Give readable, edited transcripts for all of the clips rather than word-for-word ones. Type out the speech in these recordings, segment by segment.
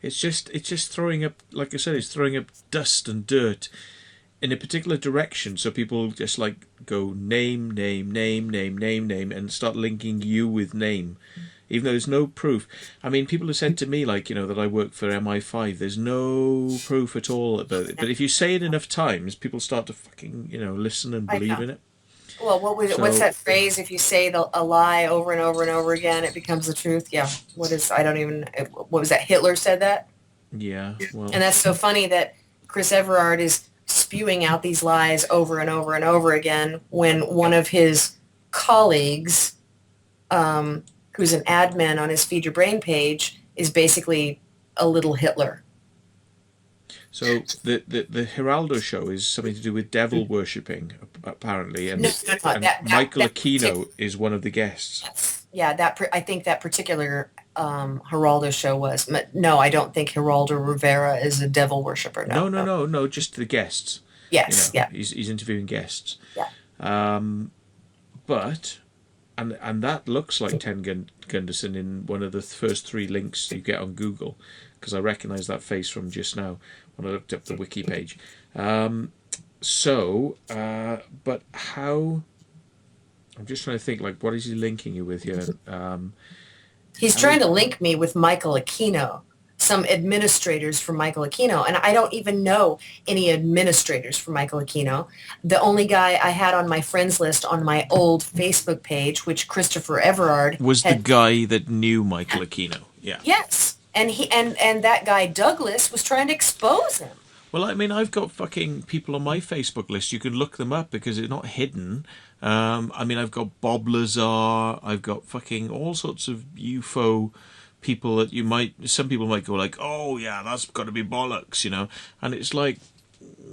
It's just throwing up, like I said, it's throwing up dust and dirt in a particular direction. So people just like go name, name, name, name, name, name, and start linking you with name, even though there's no proof. I mean, people have said to me, like, that I work for MI5. There's no proof at all about it. But if you say it enough times, people start to fucking, listen and I believe know. in it. Well, what's So that phrase? If you say a lie over and over and over again, it becomes the truth. Yeah. I don't even, what was that? Hitler said that? yeah, well, And that's so funny that Chris Everard is spewing out these lies over and over and over again when one of his colleagues, who's an admin on his Feed Your Brain page, is basically a little Hitler. so the Geraldo show is something to do with devil worshipping, apparently, No, and no, no, and Michael that Aquino is one of the guests. yeah, I think that particular Geraldo show was. No, I don't think Geraldo Rivera is a devil worshiper. No, No, no, no. no, no, just the guests. Yes, yeah, He's interviewing guests. yeah. But and that looks like Gunderson in one of the first three links you get on Google, because I recognise that face from just now when I looked up the wiki page. But how? I'm just trying to think. Like, what is he linking you with here? He's trying to link me with Michael Aquino, some administrators for Michael Aquino, and I don't even know any administrators for Michael Aquino. The only guy I had on my friends list on my old Facebook page, which Christopher Everard Was the had. guy that knew Michael Aquino? Yeah. Yes, and that guy Douglas was trying to expose him. Well, I mean, I've got fucking people on my Facebook list. You can look them up because it's not hidden. I mean, I've got Bob Lazar. I've got fucking all sorts of UFO people that some people might go like, oh yeah, that's got to be bollocks, And it's like,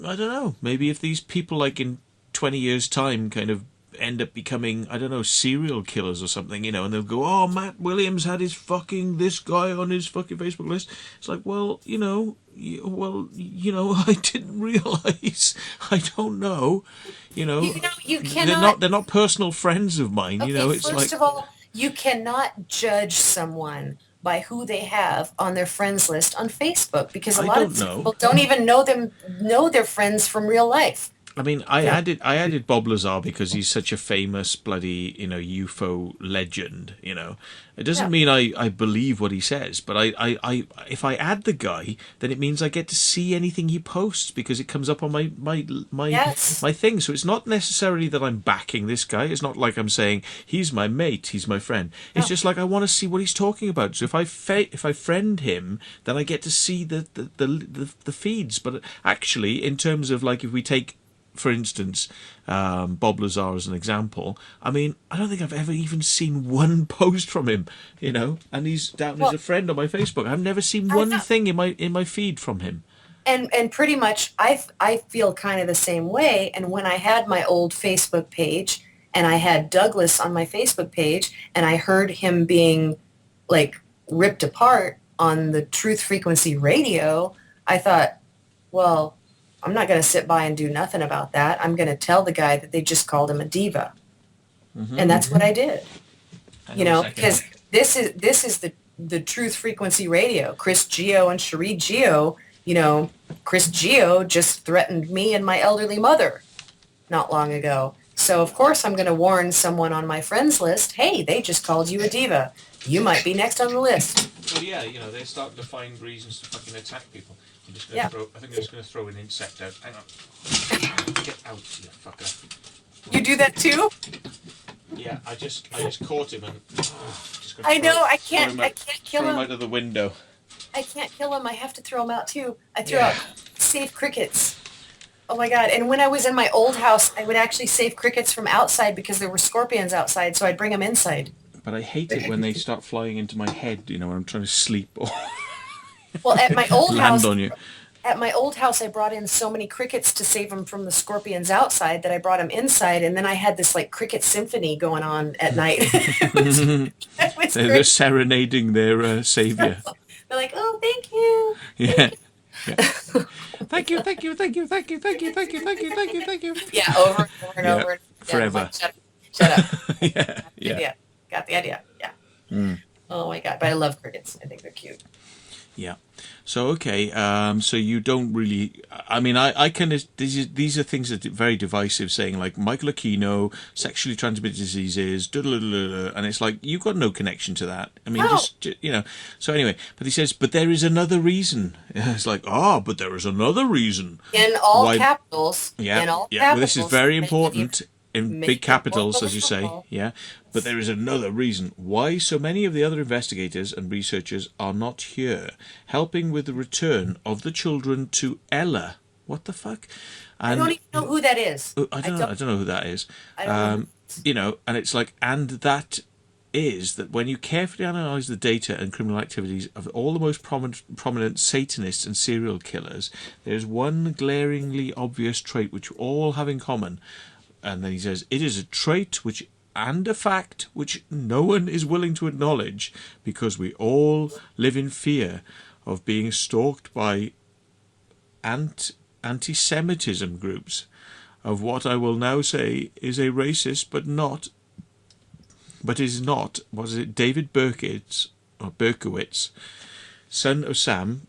I don't know. Maybe if these people, like in 20 years' time, kind of end up becoming, I don't know, serial killers or something, and they'll go, oh, Matt Williams had this guy on his fucking Facebook list. It's like, well, I didn't realize. I don't know. You They're not personal friends of mine. Okay, It's first like, of all, you cannot judge someone by who they have on their friends list on Facebook because a I lot of don't these know. people don't even know their friends from real life. I mean, I added Bob Lazar because he's such a famous bloody UFO legend. It doesn't Yeah. mean I believe what he says, but I if I add the guy, then it means I get to see anything he posts because it comes up on Yes. my thing. So it's not necessarily that I'm backing this guy. It's not like I'm saying he's my mate, he's my friend. It's No. just like I want to see what he's talking about. So if I friend him, then I get to see the feeds. But actually, in terms of like if we take, for instance, Bob Lazar as an example, I mean, I don't think I've ever even seen one post from him, and he's down as Well, a friend on my Facebook. I've never seen I one know. thing in my feed from him. And pretty much I feel kind of the same way. And when I had my old Facebook page and I had Douglas on my Facebook page and I heard him being like ripped apart on the Truth Frequency radio, I thought, well, I'm not going to sit by and do nothing about that. I'm going to tell the guy that they just called him a diva. And that's what I did. Hang on a second. Because this is the Truth Frequency radio. Chris Geo and Cherie Geo, Chris Geo just threatened me and my elderly mother not long ago. So of course I'm going to warn someone on my friends list, hey, they just called you a diva. You might be next on the list. Well, yeah, they're starting to find reasons to fucking attack people. I'm just Yeah. I think I'm just going to throw an insect out. Hang on. Get out, you fucker. You do that too? Yeah, I just caught him and just gonna I know, I throw can't him I out, can't kill throw him him. out of the window. I can't kill him. I have to throw him out too. I threw Yeah. out save crickets. Oh my God. And when I was in my old house, I would actually save crickets from outside because there were scorpions outside, so I'd bring them inside. But I hate it when they start flying into my head, when I'm trying to sleep or Well, at my old land house, on you. I brought in so many crickets to save them from the scorpions outside that I brought them inside, and then I had this like cricket symphony going on at night. It was They're great. serenading their savior. They're like, "Oh, thank you." Yeah. Yeah. Thank you, thank you, thank you, thank you, thank you, thank you, thank you, thank you, thank you. Yeah, over and over and Yeah, over. forever. I'm like, shut up. Yeah, Yeah, got the idea. Yeah. Oh my God, but I love crickets. I think they're cute. Yeah. So okay. So you don't really. I mean, I kind of these are things that are very divisive. Saying like Michael Aquino, sexually transmitted diseases, and it's like you've got no connection to that. I mean, No. you know. So anyway, but he says, but there is another reason. It's like, but there is another reason. In all Why? capitals. Yeah. In all Yeah. Well, capitals. this is very make it important. In make big it more capitals, as you say, believable. yeah. But there is another reason why so many of the other investigators and researchers are not here, helping with the return of the children to Ella. What the fuck? I don't And even know who that is. I don't know. I don't know who that is. I don't know. You know, and it's like, and that is that when you carefully analyse the data and criminal activities of all the most prominent Satanists and serial killers, there's one glaringly obvious trait which all have in common. And then he says, it is a trait which and a fact which no one is willing to acknowledge because we all live in fear of being stalked by anti-Semitism groups of what I will now say is a racist but is not, what is it, David Berkowitz, son of Sam,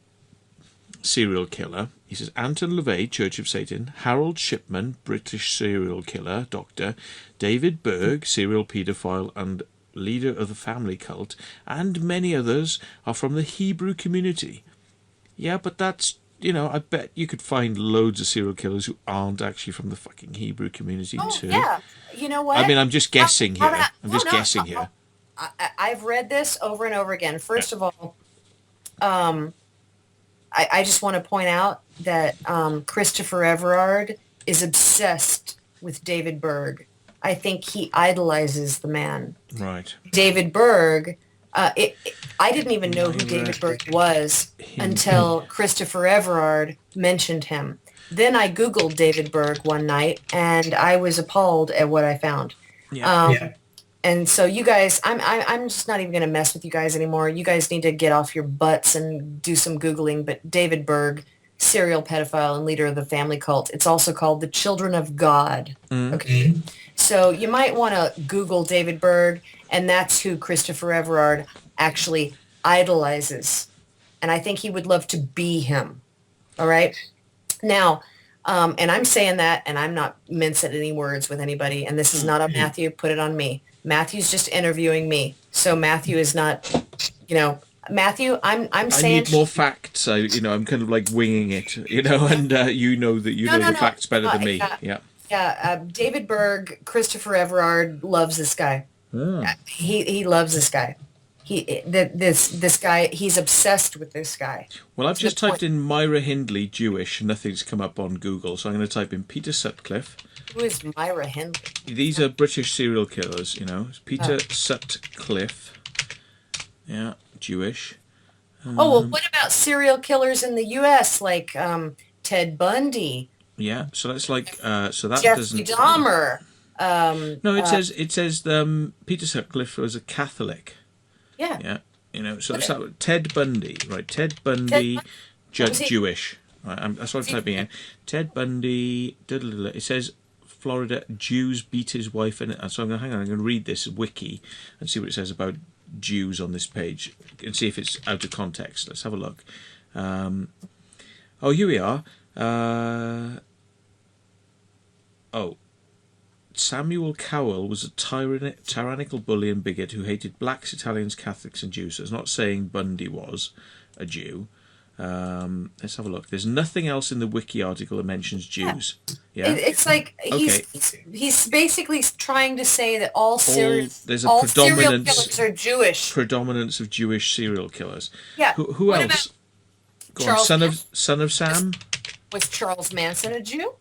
serial killer. He says Anton LaVey, Church of Satan, Harold Shipman, British serial killer, doctor, David Berg, serial paedophile and leader of the family cult, and many others are from the Hebrew community. Yeah, but that's, you know, I bet you could find loads of serial killers who aren't actually from the fucking Hebrew community too. Yeah. You know what? I mean, I'm just guessing here. Guessing here. I've read this over and over again. First of all, I just want to point out that Christopher Everard is obsessed with David Berg. I think he idolizes the man. Right. David Berg, I didn't even know who David Berg was until Christopher Everard mentioned him. Then I Googled David Berg one night, and I was appalled at what I found. Yeah. And so you guys, I'm just not even going to mess with you guys anymore. You guys need to get off your butts and do some Googling. But David Berg, serial pedophile and leader of the family cult. It's also called the Children of God. Okay. So you might want to Google David Berg, and that's who Christopher Everard actually idolizes. And I think he would love to be him. All right. Now, and I'm saying that, and I'm not mincing any words with anybody. And this is not on Matthew. Put it on me. Matthew's just interviewing me. So Matthew is not, you know, Matthew, I'm saying... I need more facts. I'm kind of like winging it, and you know that you know the facts better than me. Yeah. David Berg, Christopher Everard loves this guy. He loves this guy. This guy, he's obsessed with this guy. Well, I've just typed in Myra Hindley, Jewish, and nothing's come up on Google. So I'm going to type in Peter Sutcliffe. Who is Myra Hindley? These are British serial killers, Peter Sutcliffe. Yeah, Jewish. Well, what about serial killers in the U.S. like Ted Bundy? Yeah, so that's like so that Jeffrey doesn't. Dahmer. No, it says Peter Sutcliffe was a Catholic. Yeah. Yeah, so that's like Ted Bundy, right? Ted Bundy, Jewish. Right, that's what I'm typing in. Ted Bundy. It says Florida Jews beat his wife, and so I'm going to read this wiki and see what it says about Jews on this page and see if it's out of context. Let's have a look. Here we are. Samuel Cowell was a tyrannical bully and bigot who hated blacks, Italians, Catholics and Jews. So it's not saying Bundy was a Jew. Let's have a look. There's nothing else in the wiki article that mentions Jews. Yeah. It's like he's basically trying to say that all serial killers are Jewish. Predominance of Jewish serial killers. Yeah. Who else? Go on. Son of Sam. Was Charles Manson a Jew?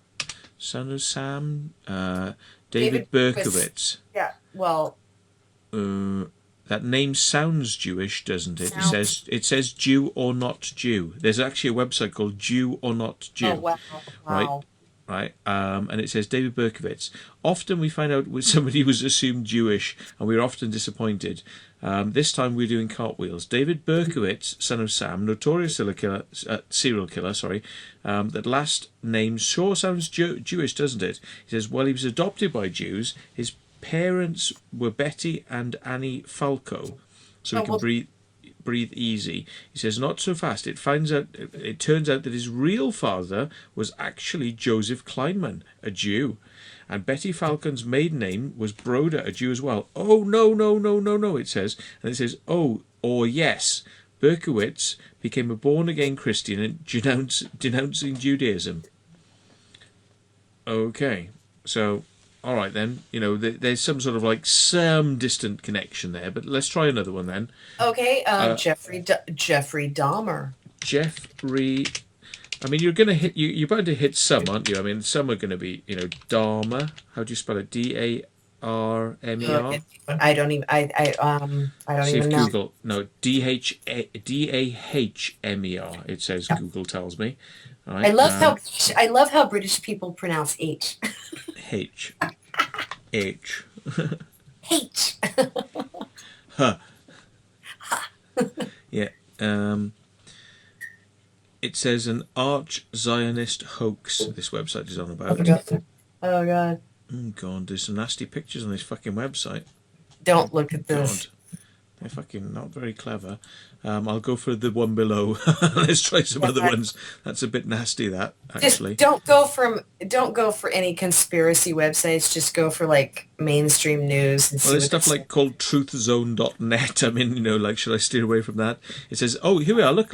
Son of Sam. David Berkowitz. Yeah. Well. That name sounds Jewish, doesn't it? It says Jew or not Jew. There's actually a website called Jew or Not Jew. Oh, wow. Right. And it says David Berkowitz. Often we find out when somebody was assumed Jewish, and we're often disappointed. This time we're doing cartwheels. David Berkowitz, son of Sam, notorious serial killer. That last name sure sounds Jewish, doesn't it? He says, well, he was adopted by Jews. His parents were Betty and Annie Falco, so breathe easy. He says, not so fast. It turns out that his real father was actually Joseph Kleinman, a Jew. And Betty Falcon's maiden name was Broda, a Jew as well. Oh, no, no, no, no, no, it says. And it says, oh, or yes, Berkowitz became a born-again Christian and denouncing Judaism. Okay, so, all right then. You know, there's some sort of like some distant connection there, but let's try another one then. Okay, Jeffrey Dahmer. Jeffrey... I mean, you're you're bound to hit some, aren't you? I mean, some are going to be, you know, Dahmer. How do you spell it? Darmer? I don't even. I don't See even if know. Google. No, Dahmer. It says Google tells me. All right, I love how British people pronounce H. H. H. H. Huh. Yeah. It says an arch-Zionist hoax, this website is on about. Oh, God. Oh, God, there's some nasty pictures on this fucking website. Don't look at this. God. They're fucking not very clever. I'll go for the one below. Let's try some other ones. That's a bit nasty, that, actually. Just don't go for any conspiracy websites. Just go for, like, mainstream news. And Well, there's stuff like called truthzone.net. I mean, you know, like, should I steer away from that? It says, oh, here we are. Look.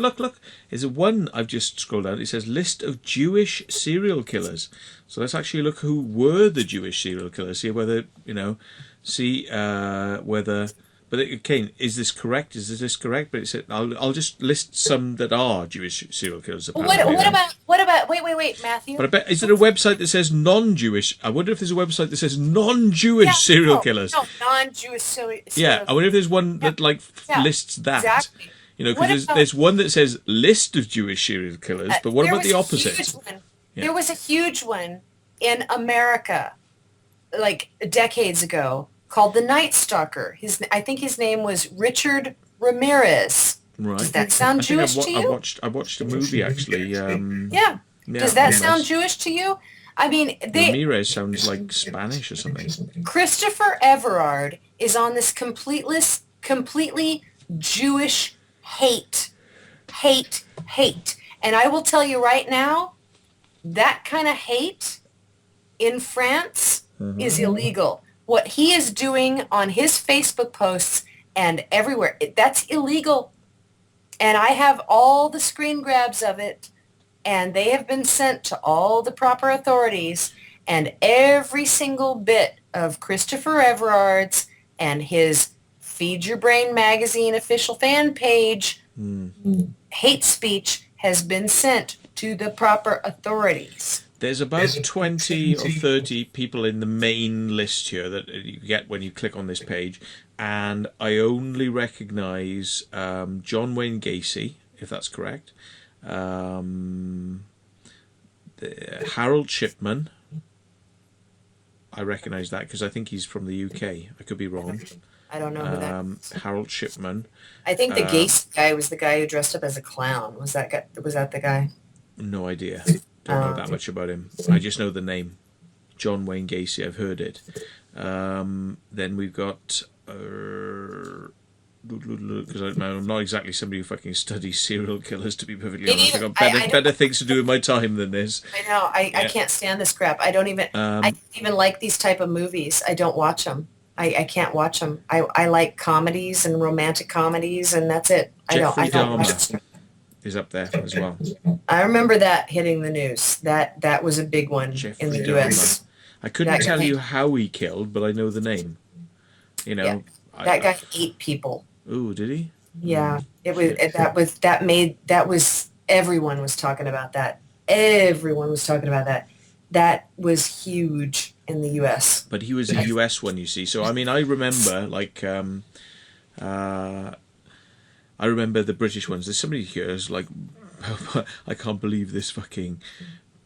There's one I've just scrolled down. It says list of Jewish serial killers. So let's actually look who were the Jewish serial killers. See whether, you know, whether... But again, is this correct? Is this correct? But it said I'll just list some that are Jewish serial killers. What about? Wait, Matthew. But I bet, is there a website that says non-Jewish? I wonder if there's a website that says non-Jewish serial killers. No, non-Jewish serial. Yeah, I wonder if there's one that lists that. Exactly. You know, because there's one that says list of Jewish serial killers. But what about the opposite? There was a huge one in America, like decades ago, called The Night Stalker. I think his name was Richard Ramirez. Right. Does that sound Jewish to you? I watched a movie actually. Yeah. Does that sound Jewish to you? I mean, Ramirez sounds like Spanish or something. Christopher Everard is on this completely Jewish hate. And I will tell you right now, that kind of hate in France is illegal. What he is doing on his Facebook posts and everywhere, that's illegal. And I have all the screen grabs of it, and they have been sent to all the proper authorities, and every single bit of Christopher Everard's and his Feed Your Brain magazine official fan page hate speech has been sent to the proper authorities. There's about 20 or 30 people in the main list here that you get when you click on this page, and I only recognise John Wayne Gacy, if that's correct, Harold Shipman. I recognise that because I think he's from the UK. I could be wrong. I don't know who that is. Harold Shipman. I think the Gacy guy was the guy who dressed up as a clown. Was that the guy? No idea. Don't know that much about him. I just know the name. John Wayne Gacy, I've heard it. Then we've got... Because I'm not exactly somebody who fucking studies serial killers, to be perfectly honest. I've got better things to do with my time than this. I know. I can't stand this crap. I don't even... I don't even like these type of movies. I don't watch them. I can't watch them. I like comedies and romantic comedies, and that's it. Jeffrey I don't watch them. is up there as well. I remember that hitting the news. That was a big one in the U.S. I couldn't tell you how he killed, but I know the name. You know, yeah. That guy ate people. Ooh, did he? Yeah, that was everyone was talking about that. Everyone was talking about that. That was huge in the U.S. But he was a U.S. one, you see. So I mean, I remember I remember the British ones. There's somebody here who's like, I can't believe this fucking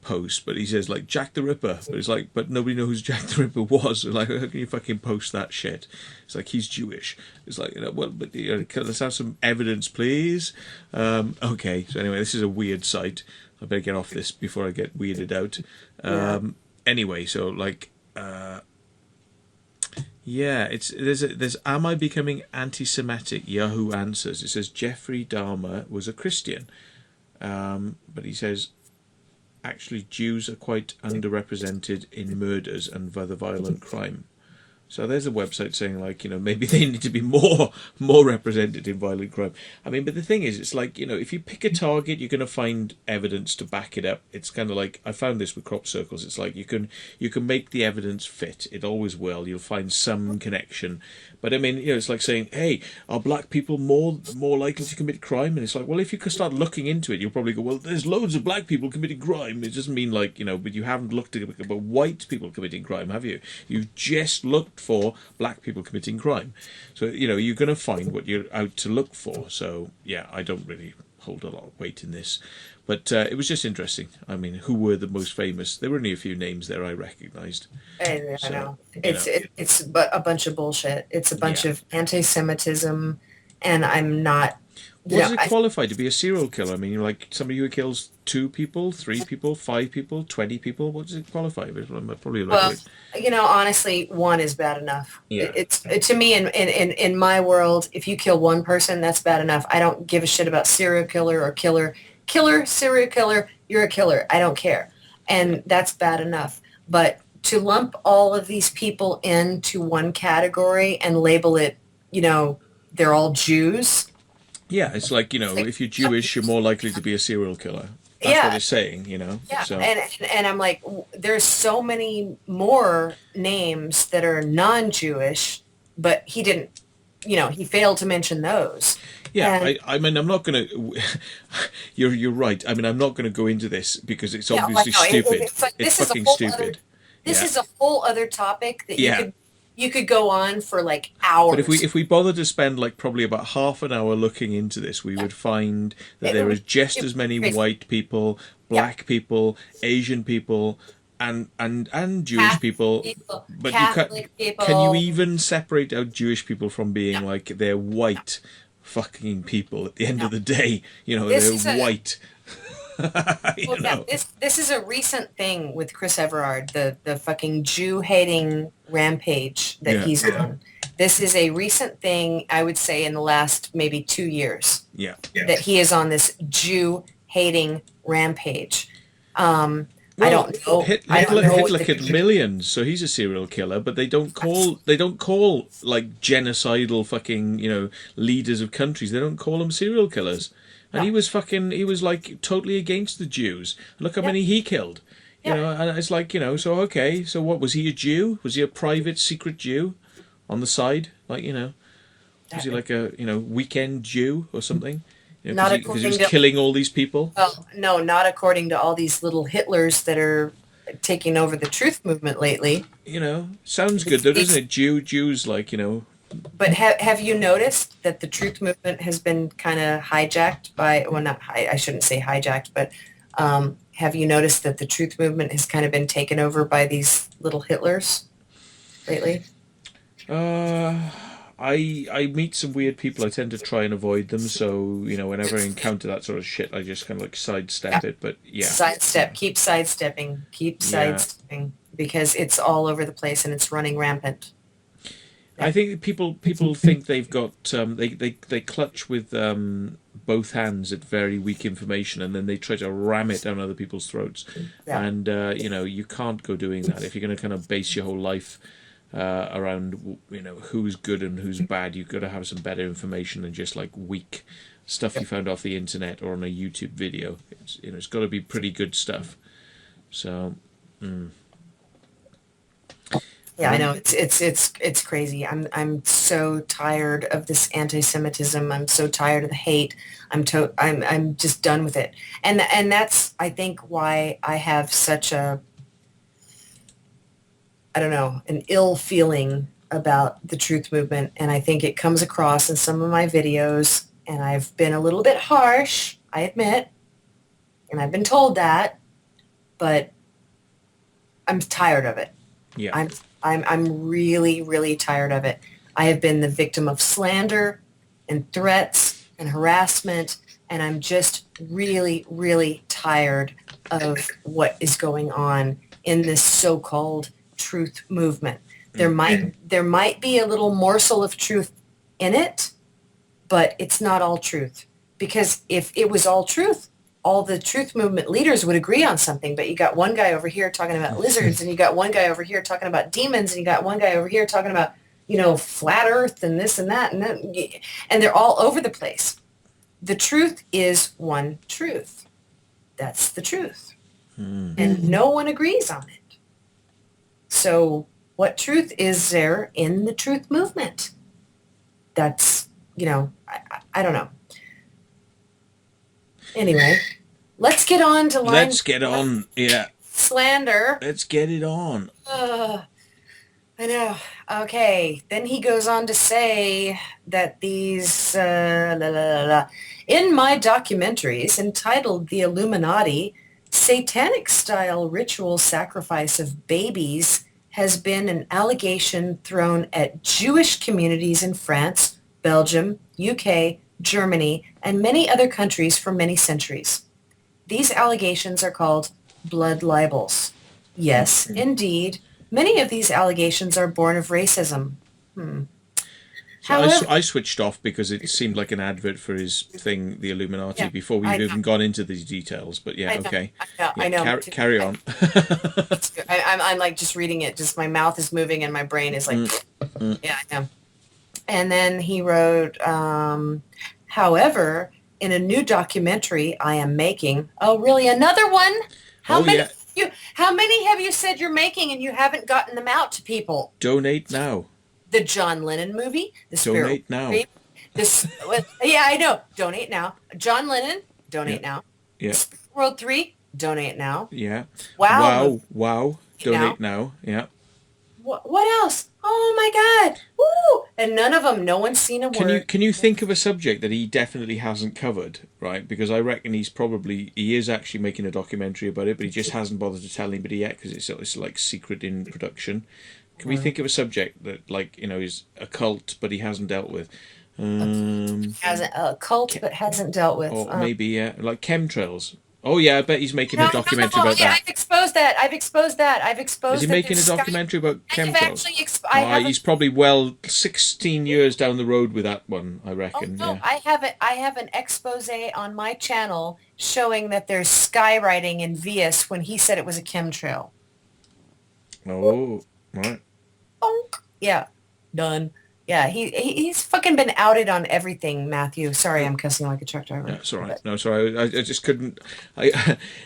post, but he says like Jack the Ripper, but it's like, but nobody knows who Jack the Ripper was. Like, how can you fucking post that shit? It's like, he's Jewish. It's like, you know, well, but you know, let's have some evidence, please. Okay, so anyway, this is a weird site. I better get off this before I get weirded out. Anyway, so like, Yeah, there's am I becoming anti-Semitic? Yahoo Answers. It says Jeffrey Dahmer was a Christian, but he says actually Jews are quite underrepresented in murders and other violent crime. So there's a website saying like, maybe they need to be more represented in violent crime. I mean, but the thing is, it's like, if you pick a target, you're going to find evidence to back it up. It's kind of like I found this with crop circles. It's like you can make the evidence fit. It always will. You'll find some connection. But I mean, it's like saying, hey, are black people more likely to commit crime? And it's like, well, if you could start looking into it, you'll probably go, well, there's loads of black people committing crime. It doesn't mean like, but you haven't looked at about white people committing crime, have you? You've just looked for black people committing crime. So, you're going to find what you're out to look for. So, yeah, I don't really hold a lot of weight in this. But it was just interesting. I mean, who were the most famous? There were only a few names there I recognised. I know. It's a bunch of bullshit. It's a bunch of anti-Semitism, and I'm not. What does it qualify to be a serial killer? I mean, you're like somebody who kills 2 people, 3 people, 5 people, 20 people. What does it qualify? Probably well, honestly, 1 is bad enough. Yeah. It's to me in my world, if you kill 1 person, that's bad enough. I don't give a shit about serial killer or killer, serial killer. You're a killer. I don't care, and that's bad enough. But to lump all of these people into one category and label it, they're all Jews. Yeah, it's like, if you're Jewish, you're more likely to be a serial killer. That's what it's saying, Yeah, So. and I'm like, there's so many more names that are non-Jewish, but he didn't, he failed to mention those. Yeah, and, I mean, I'm not going to. You're right. I mean, I'm not going to go into this because it's obviously stupid. It's fucking stupid. This is a whole other topic that you could go on for like hours. But if we bothered to spend like probably about half an hour looking into this, we would find that there is just as many white people, black people, Asian people, and Jewish people. But can you even separate out Jewish people from being like they're white fucking people at the end of the day? They're white. This is a recent thing with Chris Everard, the fucking Jew hating rampage that he's on. This is a recent thing, I would say, in the last maybe 2 years. Yeah. That he is on this Jew hating rampage. I don't know. Hitler killed millions, so he's a serial killer. But they don't call like genocidal fucking leaders of countries. They don't call them serial killers. And he was like totally against the Jews. Look how many he killed. And it's like, so okay, so what, was he a Jew? Was he a private secret Jew on the side? Like, was he like a, weekend Jew or something? Because he was killing all these people? Well, no, not according to all these little Hitlers that are taking over the truth movement lately. Sounds good though, doesn't it? Jews like, But have you noticed that the truth movement has been kind of hijacked by, well, not, I shouldn't say hijacked, but have you noticed that the truth movement has kind of been taken over by these little Hitlers lately? I meet some weird people. I tend to try and avoid them. So, whenever I encounter that sort of shit, I just kind of like sidestep it. But yeah. Keep sidestepping, because it's all over the place and it's running rampant. I think people think they've got they clutch with both hands at very weak information, and then they try to ram it down other people's throats. And you can't go doing that if you're going to kind of base your whole life around who's good and who's bad. You've got to have some better information than just like weak stuff you found off the internet or on a YouTube video. It's got to be pretty good stuff. So. Yeah, I know it's crazy. I'm so tired of this anti-Semitism. I'm so tired of the hate. I'm just done with it. And that's, I think, why I have such an ill feeling about the truth movement. And I think it comes across in some of my videos. And I've been a little bit harsh, I admit, and I've been told that, but I'm tired of it. Yeah. I'm really, really tired of it. I have been the victim of slander and threats and harassment, and I'm just really, really tired of what is going on in this so-called truth movement. There might be a little morsel of truth in it, but it's not all truth. Because if it was all truth, all the truth movement leaders would agree on something. But you got one guy over here talking about lizards, and you got one guy over here talking about demons, and you got one guy over here talking about, flat earth and this and that, and they're all over the place. The truth is one truth. That's the truth. And no one agrees on it. So what truth is there in the truth movement? That's, I don't know. Anyway, let's get on to line. Let's get on, yeah. Slander. Let's get it on. I know. Okay. Then he goes on to say that these, in my documentaries entitled The Illuminati, satanic-style ritual sacrifice of babies has been an allegation thrown at Jewish communities in France, Belgium, UK, Germany, and many other countries for many centuries. These allegations are called blood libels. Yes, indeed. Many of these allegations are born of racism. So I switched off because it seemed like an advert for his thing, the Illuminati, before we've even gone into these details. But yeah, okay. I know. Carry on. I'm like just reading it. Just my mouth is moving and my brain is like, yeah, I know. And then he wrote, however, in a new documentary I am making. Oh, really? Another one? How many have you said you're making and you haven't gotten them out to people? Donate now. The John Lennon movie. Donate now. Yeah, I know. Donate now. John Lennon. Donate now. Yeah. World 3. Donate now. Yeah. Wow. Donate now. Yeah. What else? Oh my God! Woo! And none of them. No one's seen a word. Can you think of a subject that he definitely hasn't covered, right? Because I reckon he is actually making a documentary about it, but he just hasn't bothered to tell anybody yet because it's like secret in production. Can we think of a subject that is a cult but he hasn't dealt with? Hasn't a cult but hasn't dealt with. Or maybe like chemtrails. Oh yeah, I bet he's making a documentary about that. I've exposed that. Is he making a documentary about chemtrails? He's probably 16 years down the road with that one, I reckon. Oh, no, yeah. I have an expose on my channel showing that there's skywriting in Vias when he said it was a chemtrail. Oh, right. Yeah, done. Yeah, he's fucking been outed on everything, Matthew. Sorry, I'm cussing like a truck driver. No, it's all right. No, sorry. I just couldn't.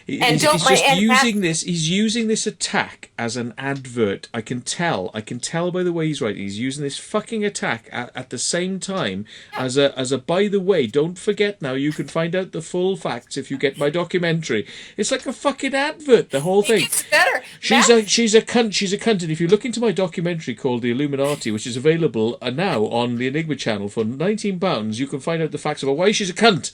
He's using this attack as an advert. I can tell by the way he's writing. He's using this fucking attack at the same time as a. By the way, don't forget now. You can find out the full facts if you get my documentary. It's like a fucking advert. The whole thing. It's better. She's a cunt. She's a cunt. And if you look into my documentary called The Illuminati, which is available now on the Enigma channel for £19, you can find out the facts about why she's a cunt.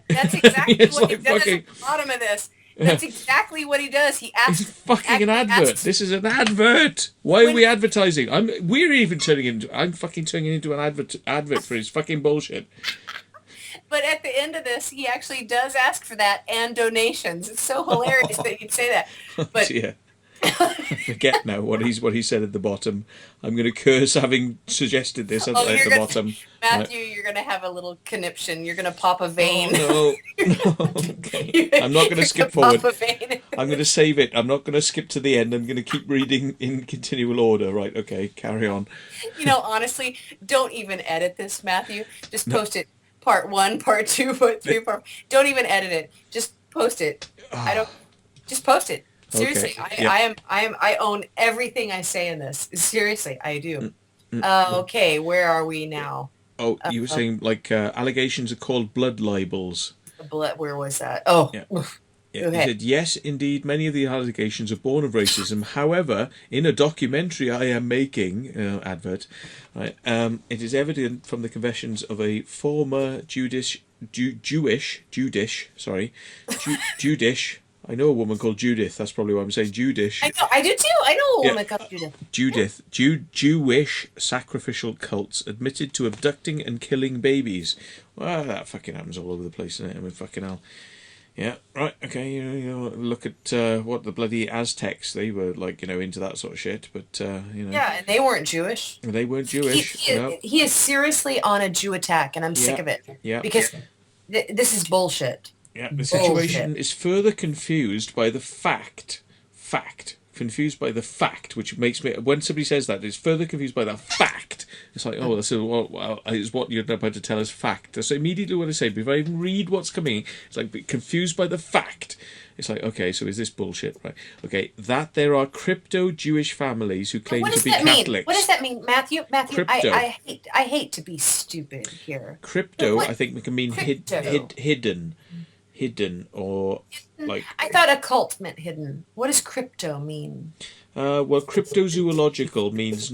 That's exactly what he does at the bottom of this. That's exactly what he does. He asks. It's fucking an advert. This is an advert. Why are we advertising? I'm fucking turning into an advert for his fucking bullshit. But at the end of this, he actually does ask for that and donations. It's so hilarious that you'd say that. But yeah. I forget now what he said at the bottom. I'm going to curse having suggested this at the bottom. Matthew, you're going to have a little conniption. You're going to pop a vein. Oh, no. Okay. I'm not going to skip forward. I'm going to save it. I'm not going to skip to the end. I'm going to keep reading in continual order. Right, okay, carry on. Honestly, don't even edit this, Matthew. Just post it. Part 1, part 2, part 3, don't even edit it. Just post it. Just post it. Seriously, okay. I own everything I say in this. Seriously, I do. Okay, where are we now? Oh, you were saying allegations are called blood libels. Where was that? Oh. Yeah. Yeah. He said, yes, indeed, many of the allegations are born of racism. However, in a documentary I am making, advert, right, it is evident from the confessions of a former Judish, I know a woman called Judith. That's probably why I'm saying Judish. I do too. I know a woman called Judith. Jewish sacrificial cults admitted to abducting and killing babies. Well, that fucking happens all over the place, isn't it? I mean, fucking hell. Yeah, right, okay, look at what the bloody Aztecs, they were like, into that sort of shit, but, Yeah, and they weren't Jewish. they weren't He, Jewish, he, no, he is seriously on a Jew attack, and I'm sick yeah, of it yeah, because this is bullshit. yeah. The Bullshit. situation is further confused by the confused by the fact, which makes me, when somebody says that, it's further confused by the fact. It's like, oh, so well, is what you're about to tell us fact. That's immediately what I say. Before I even read what's coming, it's like confused by the fact. It's like, okay, so is this bullshit, right? Okay, that there are crypto-Jewish families who claim What to does be that mean? What Catholics. does that mean, Matthew? Matthew, Crypto. I hate to be stupid here, but Crypto, what I think, can mean crypto? hidden, or like, I thought occult meant hidden. What does crypto mean? well, cryptozoological means.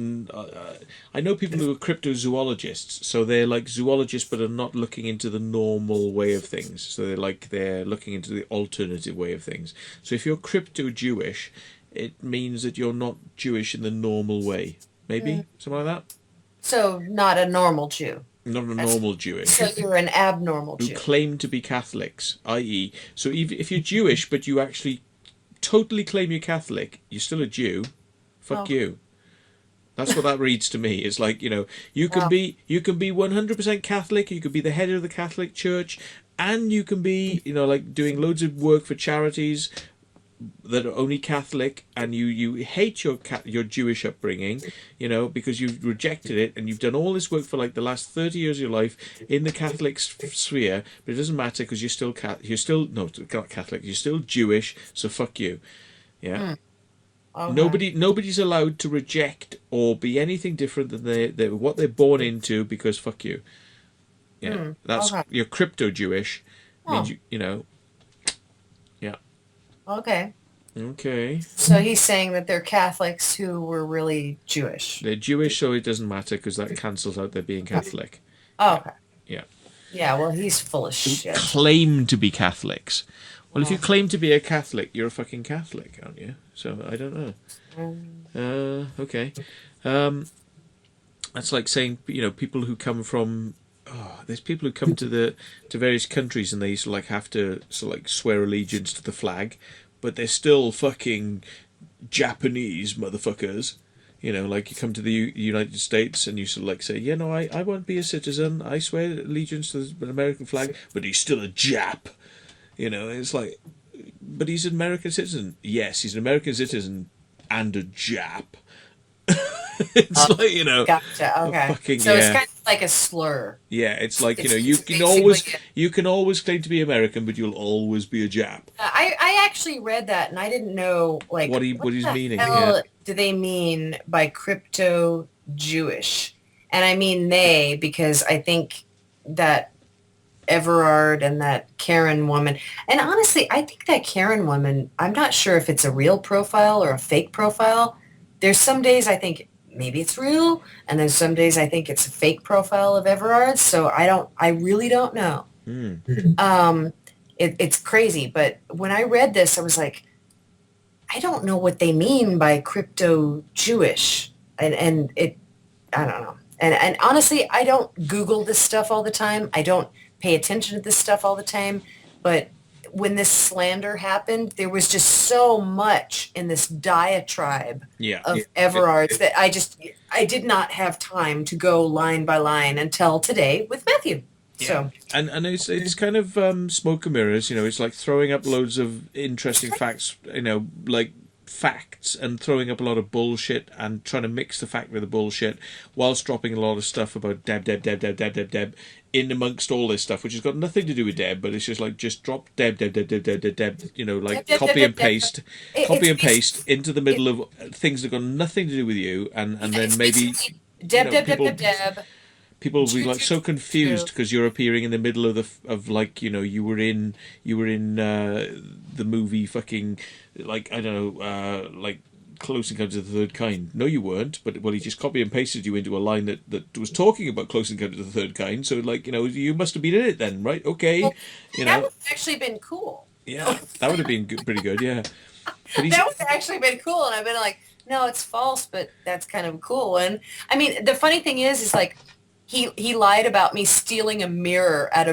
I know people who are cryptozoologists, so they're like zoologists, but are not looking into the normal way of things. So they're looking into the alternative way of things. So if you're crypto Jewish, it means that you're not Jewish in the normal way. Maybe something like that. So not a normal Jew. Not a That's normal so Jewish you're an abnormal who Jew. claim to be Catholics, i.e., so if you're Jewish but you actually totally claim you're Catholic, you're still a Jew. Fuck Oh, you. That's what that reads to me. It's like, wow. you can be 100% Catholic, you could be the head of the Catholic Church, and you can be, like doing loads of work for charities that are only Catholic, and you hate your Jewish upbringing, because you've rejected it, and you've done all this work for like the last 30 years of your life in the Catholic sphere, but it doesn't matter because you're still no, not Catholic, you're still Jewish, so fuck you. Yeah. Hmm. Okay. Nobody's allowed to reject or be anything different than what they're born into, because fuck you. Yeah, Hmm. that's Okay. you're crypto Jewish, means Oh, yeah. okay. Okay, So he's saying that they're Catholics who were really Jewish. they're Jewish, so it doesn't matter because that cancels out their being Catholic. Oh, Yeah, okay. yeah. Yeah, well, he's full of Who shit. claim to be Catholics? Well, if you Well, claim to be a Catholic, you're a fucking Catholic, aren't you? So I don't know. um, Okay. Um, that's like saying, people who come from. Oh, there's people who come to various countries and they sort of like have to sort of like swear allegiance to the flag, but they're still fucking Japanese motherfuckers. Like you come to the United States and you sort of like say, yeah, no, I won't be a citizen. I swear allegiance to the American flag, but he's still a Jap. It's like, but he's an American citizen. Yes, he's an American citizen and a Jap. It's oh, like, gotcha. Okay. fucking So it's yeah. kind of like a slur. Yeah, it's like, you It's can basically. always you can always claim to be American, but you'll always be a Jap. I actually read that and I didn't know like what What he's the meaning, yeah. hell do they mean by crypto Jewish? And I mean they because I think that Everard and that Karen woman. And honestly, I think that Karen woman, I'm not sure if it's a real profile or a fake profile. There's some days I think maybe it's real, and then some days I think it's a fake profile of Everard. So I really don't know. Hmm. Um, it's crazy. But when I read this, I was like, I don't know what they mean by crypto Jewish. And I don't know. And honestly, I don't Google this stuff all the time. I don't pay attention to this stuff all the time. But when this slander happened, there was just so much in this diatribe Yeah. of Everard's that I did not have time to go line by line until today with Matthew. Yeah. So And it's kind of smoke and mirrors, it's like throwing up loads of interesting facts, like facts, and throwing up a lot of bullshit and trying to mix the fact with the bullshit whilst dropping a lot of stuff about Deb in amongst all this stuff, which has got nothing to do with Deb, but it's just like, just drop Deb, deb, like deb, deb, copy and deb, deb. paste, It's into the it, middle of things that got nothing to do with you, and then it's maybe, basically deb, deb, deb, people deb, deb. people will be Jew, like Jew, so Jew. confused because you're appearing in the middle of like, you were in the movie fucking, like, I don't know, like Close Encounters of the Third Kind. No, you weren't, but well, he just copy and pasted you into a line that was talking about Close Encounters of the Third Kind. So like, you must have been in it then, right? Okay, Well, you that know would have actually been cool. yeah, that would have been pretty good, yeah. But he's That would have actually been cool. And I've been like, no, it's false, but that's kind of cool. And I mean, the funny thing is like he lied about me stealing a mirror out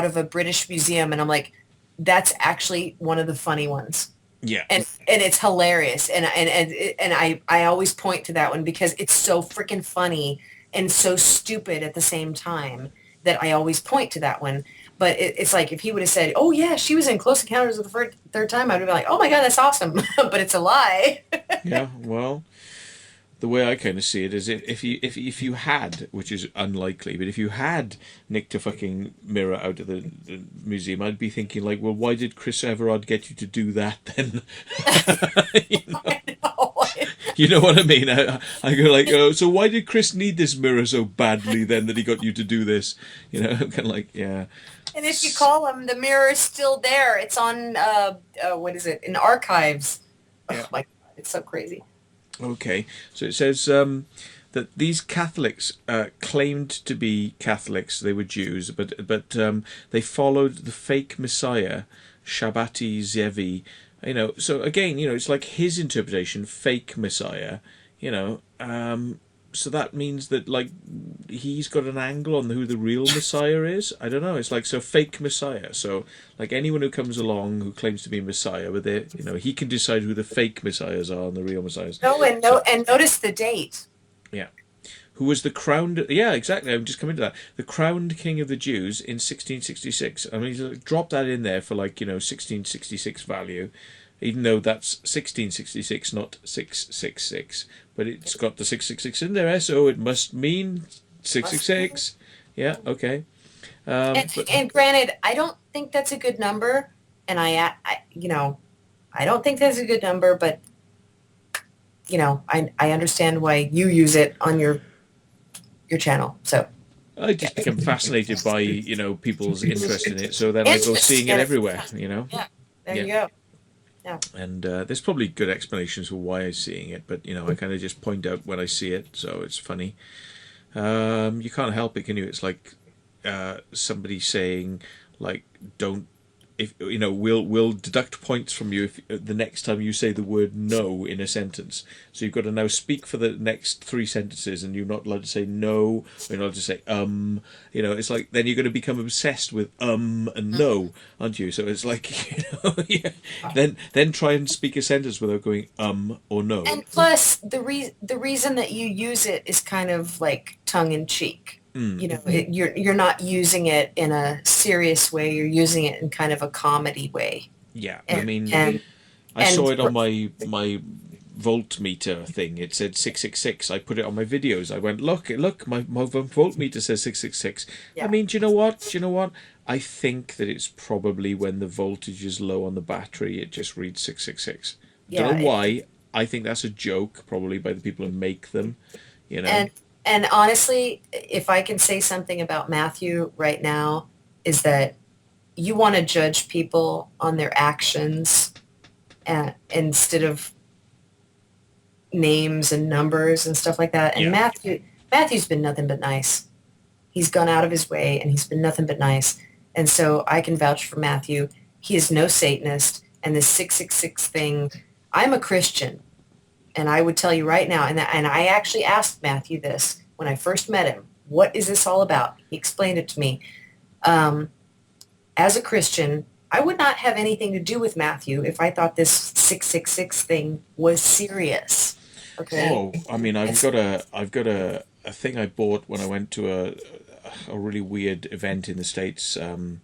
of a British museum, and I'm like, that's actually one of the funny ones. Yeah. And it's hilarious. And I always point to that one because it's so freaking funny and so stupid at the same time that I always point to that one. But it's like if he would have said, "Oh yeah, she was in Close Encounters of the Third Time," I'd be like, "Oh my God, that's awesome!" But it's a lie. Yeah. Well, the way I kind of see it is if you had, which is unlikely, but if you had nicked a fucking mirror out of the museum, I'd be thinking like, well, why did Chris Everard get you to do that then? you know, I know. you know what I mean? I go like, oh, so why did Chris need this mirror so badly then that he got you to do this? You know, I'm kind of like, yeah. And if you call him, the mirror is still there. It's on what is it? In archives. Yeah. Oh my God, it's so crazy. Okay, so it says that these Catholics claimed to be Catholics. They were Jews, but they followed the fake Messiah, Shabbati Zevi. You know, so again, you know, it's like his interpretation, fake Messiah. You know, so that means that like he's got an angle on who the real Messiah is. I don't know. It's like so fake Messiah. So like anyone who comes along who claims to be Messiah, but they, you know, he can decide who the fake Messiahs are and the real Messiahs. And notice the date. Yeah. Who was the crowned? Yeah, exactly. I'm just coming to that. The crowned king of the Jews in 1666. I mean, he's dropped that in there for like 1666 value, even though that's 1666, not 666. But it's got the 666 in there, so it must mean 666. Yeah. Okay. And granted, I don't think that's a good number, and I don't think that's a good number, but I understand why you use it on your channel. So I just become fascinated by people's interest in it, so then I go seeing it everywhere. Yeah, there you go. Yeah. And there's probably good explanations for why I'm seeing it, but I kind of just point out when I see it, so it's funny. You can't help it, can you? It's like somebody saying, like, don't, if we'll deduct points from you if the next time you say the word no in a sentence. So you've got to now speak for the next 3 sentences, and you're not allowed to say no. You're not allowed to say It's like then you're going to become obsessed with and no, aren't you? So it's like yeah. Then try and speak a sentence without going or no. And plus, the reason that you use it is kind of like tongue in cheek. You're not using it in a serious way. You're using it in kind of a comedy way. Yeah, I saw it on my voltmeter thing. It said 666. I put it on my videos. I went, look, my voltmeter says 666. Yeah. I mean, do you know what? I think that it's probably when the voltage is low on the battery, it just reads 666. Yeah, don't know why. I think that's a joke, probably by the people who make them. And honestly, if I can say something about Matthew right now, is that you want to judge people on their actions instead of names and numbers and stuff like that. And yeah. Matthew's been nothing but nice. He's gone out of his way, and he's been nothing but nice. And so I can vouch for Matthew. He is no Satanist. And this 666 thing, I'm a Christian. And I would tell you right now, and I actually asked Matthew this when I first met him, what is this all about? He explained it to me. As a Christian, I would not have anything to do with Matthew if I thought this 666 thing was serious. Okay. Oh, I mean, I've got a thing I bought when I went to a really weird event in the States, and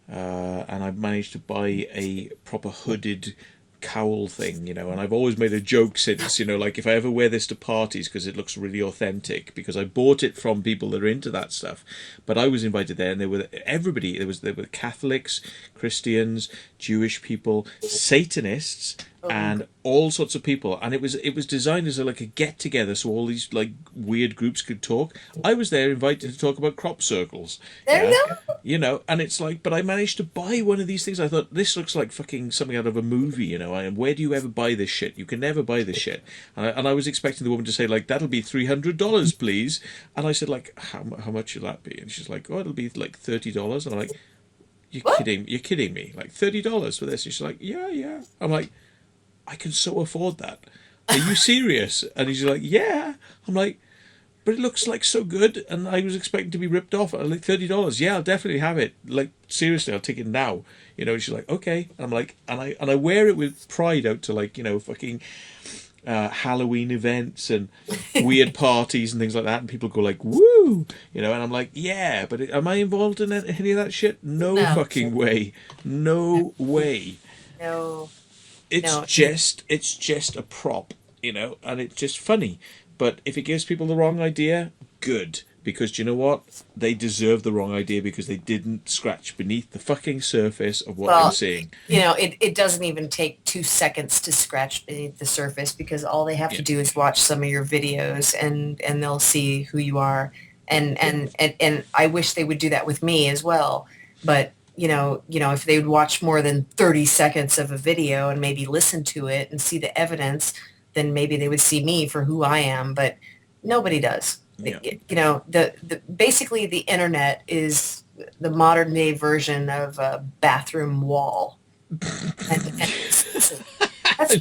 I managed to buy a proper hooded cowl thing, and I've always made a joke since, like if I ever wear this to parties because it looks really authentic, because I bought it from people that are into that stuff. But I was invited there, and there were Catholics, Christians, Jewish people, Satanists, and all sorts of people, and it was designed as like a get together, so all these like weird groups could talk. I was there invited to talk about crop circles. There you go. And it's like, but I managed to buy one of these things. I thought, this looks like fucking something out of a movie, and where do you ever buy this shit? You can never buy this shit. And I was expecting the woman to say, like, that'll be $300, please. And I said, like, how much will that be? And she's like, oh, it'll be like $30. And I'm like, you're kidding me? Like $30 for this? And she's like, yeah. I'm like, I can so afford that. Are you serious? And he's like, yeah. I'm like, but it looks like so good, and I was expecting to be ripped off at like $30. Yeah, I'll definitely have it. Like, seriously, I'll take it now. You know, she's like, okay. And I'm like, and I wear it with pride out to, like, you know, fucking Halloween events and weird parties and things like that, and people go like, woo, you know, and I'm like, yeah, but am I involved in any of that shit? No, fucking way. No way. No. It's just a prop, you know, and it's just funny. But if it gives people the wrong idea, good. Because do you know what? They deserve the wrong idea because they didn't scratch beneath the fucking surface of what they're seeing. You know, it doesn't even take 2 seconds to scratch beneath the surface, because all they have to do is watch some of your videos and they'll see who you are. And I wish they would do that with me as well. But you know, if they would watch more than 30 seconds of a video and maybe listen to it and see the evidence, then maybe they would see me for who I am. But nobody does. Yeah. You know, basically the internet is the modern day version of a bathroom wall. I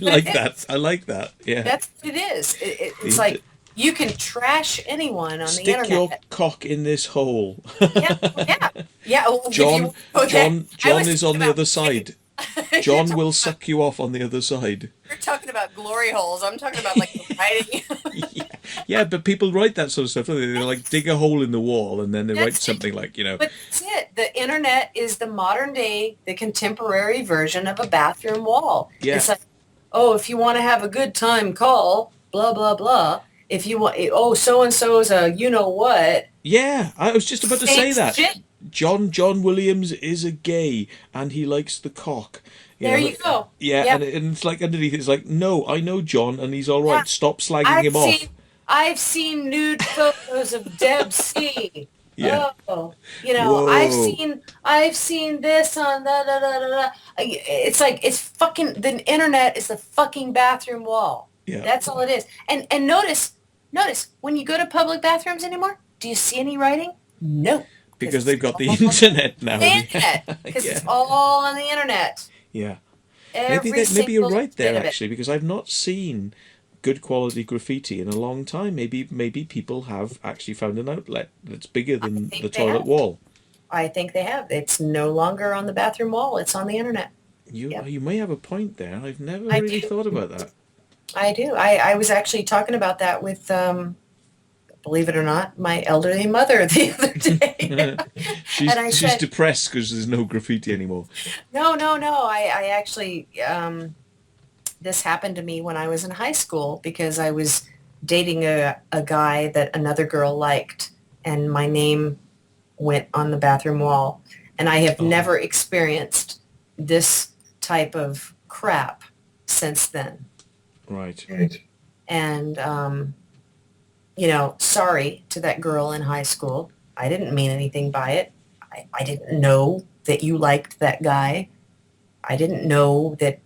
like that. I like that. Yeah. That's what it is. It's like you can trash anyone on the internet. Stick your cock in this hole. Yeah. John is on the other side. John will suck you off on the other side. You're talking about glory holes. I'm talking about like writing. Yeah, but people write that sort of stuff. Don't they? They like dig a hole in the wall and then they write something like, you know. But that's it. The internet is the modern day, the contemporary version of a bathroom wall. Yeah. It's like, oh, if you want to have a good time, call blah blah blah. If you want, oh, so and so is a you know what. Yeah, I was just about to say that. Shit. John Williams is a gay and he likes the cock. You go. Yeah, and it's like underneath it's like, no, I know John and he's all right. Yeah. Stop slagging him off. I've seen nude photos of Deb C. Yeah. Oh, you know, whoa. I've seen this on da. It's like it's fucking the internet is the fucking bathroom wall. Yeah. That's all it is. And notice when you go to public bathrooms anymore, do you see any writing? No. Because they've got the internet now. The internet, because it's all on the internet. Yeah. Maybe you're right there, actually, because I've not seen good quality graffiti in a long time. Maybe people have actually found an outlet that's bigger than the toilet wall. I think they have. It's no longer on the bathroom wall. It's on the internet. You may have a point there. I've never really thought about that. I do. I was actually talking about that with, believe it or not, my elderly mother the other day. She's depressed because there's no graffiti anymore. No. I actually, this happened to me when I was in high school because I was dating a guy that another girl liked, and my name went on the bathroom wall. And I have never experienced this type of crap since then. Right. And, sorry to that girl in high school. I didn't mean anything by it. I didn't know that you liked that guy. I didn't know that,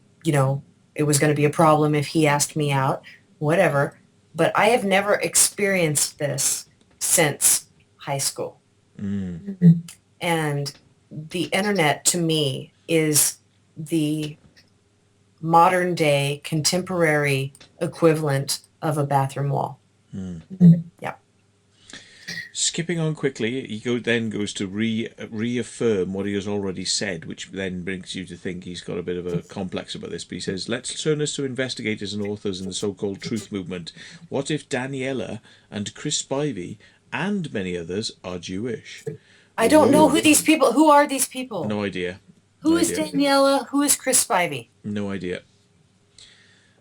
it was going to be a problem if he asked me out, whatever. But I have never experienced this since high school. Mm. And the internet to me is the modern day contemporary equivalent of a bathroom wall. Mm. Yeah. Skipping on quickly, he then goes to reaffirm what he has already said, which then brings you to think he's got a bit of a complex about this. But he says, let's turn us to investigators and authors in the so-called truth movement. What if Daniela and Chris Spivey and many others are Jewish? I don't know who these people. Who are these people? No idea. Who is Daniela? Who is Chris Spivey? No idea.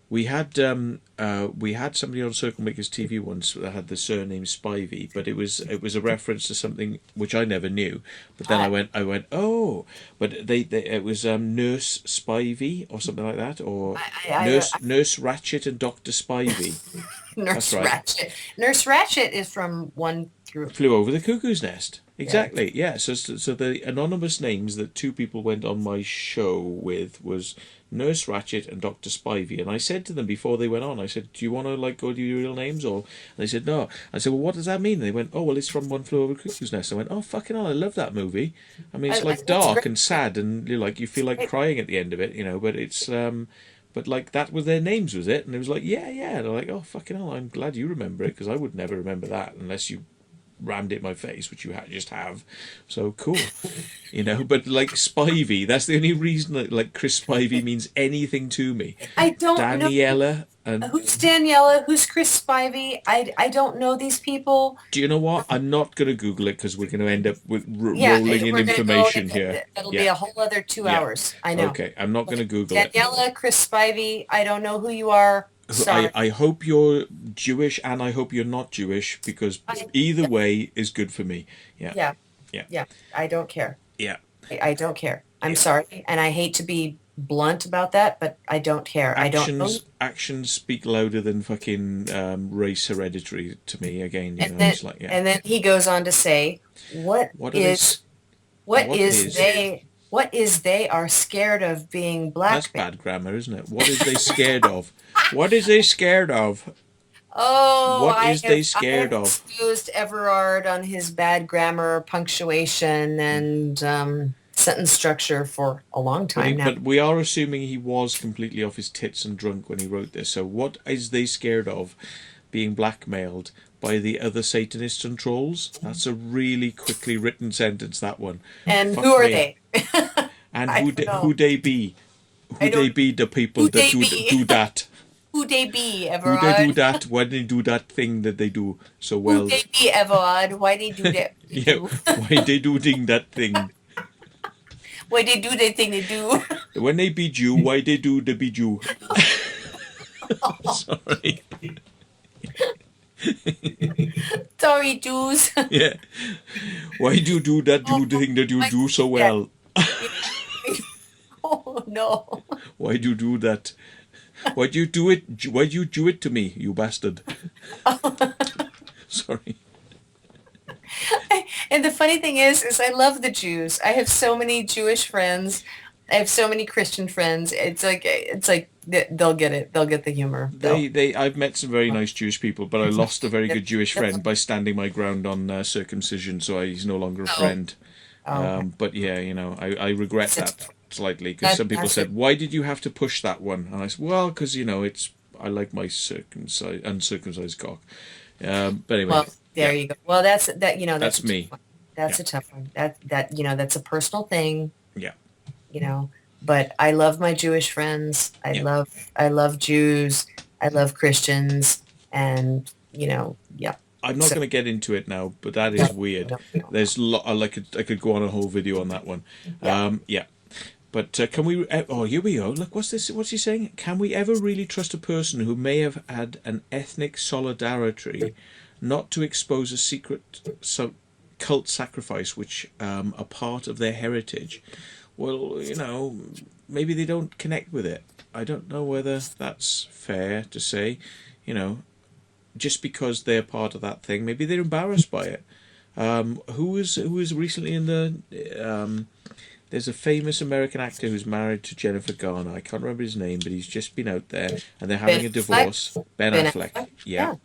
We had somebody on Circle Makers TV once that had the surname Spivey, but it was a reference to something which I never knew. But then I went oh, but it was Nurse Spivey or something like that, or Nurse Ratchet and Dr. Spivey. Nurse Ratchet. Nurse Ratchet is from Flew Over the Cuckoo's Nest. Exactly. Yeah. So the anonymous names that two people went on my show with was Nurse Ratchet and Dr. Spivey, and I said to them before they went on, I said, do you want to go to your real names? Or and they said no. I said, well, what does that mean? And they went, oh, well, it's from One Flew Over the Cuckoo's Nest. I went, oh, fucking hell, I love that movie. I mean, it's dark and sad, and you feel like crying at the end of it, but it's But like that was their names, was it? And it was like, yeah, yeah. And they're like, oh fucking hell, I'm glad you remember it because I would never remember that unless you rammed it in my face, which you just have. So cool, But like Spivey, that's the only reason that like Chris Spivey means anything to me. I don't know Daniela and who's Daniela, who's Chris Spivey. I don't know these people. do you know what? I'm not going to Google it because we're going to end up with Yeah, rolling in we're gonna go. information here. That'll be Yeah, a whole other two yeah. hours. I know. Okay, I'm not going to Google it. Daniela, Chris Spivey. I don't know who you are. Sorry. I hope you're Jewish and I hope you're not Jewish because either way is good for me. Yeah. Yeah. Yeah. Yeah. I don't care. Yeah. I don't care. I'm sorry, and I hate to be blunt about that, but I don't care. I don't know. Actions speak louder than fucking race hereditary to me. Again, And then, it's like and then he goes on to say, what is they are scared of being black. That's bad grammar, isn't it? What is they scared of? What is they scared of? Oh, What is they scared I have of? excused Everard on his bad grammar, punctuation, and sentence structure for a long time now. But we are assuming he was completely off his tits and drunk when he wrote this. So what is they scared of? Being blackmailed by the other Satanists and trolls? That's a really quickly written sentence, that one. And Fuck who are me. they? And I who don't know. who they be? Who they be the people Who that they do be? do that? Who they be, Who Everard? they do that? Why they do that thing that they do so well? Who they be, Everard? Why they do that? Yeah, why they doing that thing? Why they do that thing they do? When they be Jew, why they do the be Jew? Sorry. Sorry, Jews. Yeah. Why do you do that thing that you do so well? Oh no. Why do you do that? Why do you do it? Why do you do it to me, you bastard? Sorry. And the funny thing is I love the Jews. I have so many Jewish friends. I have so many Christian friends. It's like they'll get it. They'll get the humor. I've met some very nice Jewish people, but I lost a very good Jewish friend by standing my ground on circumcision, so he's no longer a friend. But yeah, I regret that slightly because some people said, "Why did you have to push that one?" And I said, "Well, because I like my uncircumcised cock." But anyway. Well, there you go. Well, that's me. That's a tough one. That's a personal thing. Yeah. But I love my Jewish friends. I love Jews. I love Christians, and yeah. I'm not going to get into it now, but that is weird. No. There's I could go on a whole video on that one. Yeah. But can we? Oh, here we go. Look, what's this? What's he saying? Can we ever really trust a person who may have had an ethnic solidarity, not to expose a secret cult sacrifice, which are part of their heritage? Well, maybe they don't connect with it. I don't know whether that's fair to say. Just because they're part of that thing, maybe they're embarrassed by it. Who was recently in the? There's a famous American actor who's married to Jennifer Garner. I can't remember his name, but he's just been out there, and they're having a divorce. Ben Affleck. Yeah.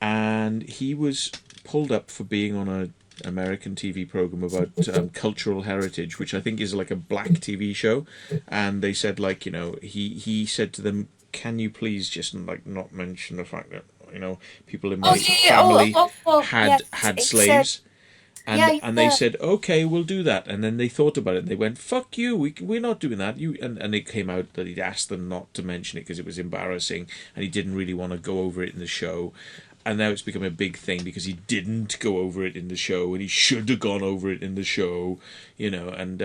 And he was pulled up for being on a American TV program about cultural heritage, which I think is like a black TV show. And they said, he said to them, "Can you please just not mention the fact that people in my family had slaves." And they said, "Okay, we'll do that." And then they thought about it. And they went, "Fuck you! We're not doing that." And it came out that he'd asked them not to mention it because it was embarrassing, and he didn't really want to go over it in the show. And now it's become a big thing because he didn't go over it in the show, and he should have gone over it in the show, And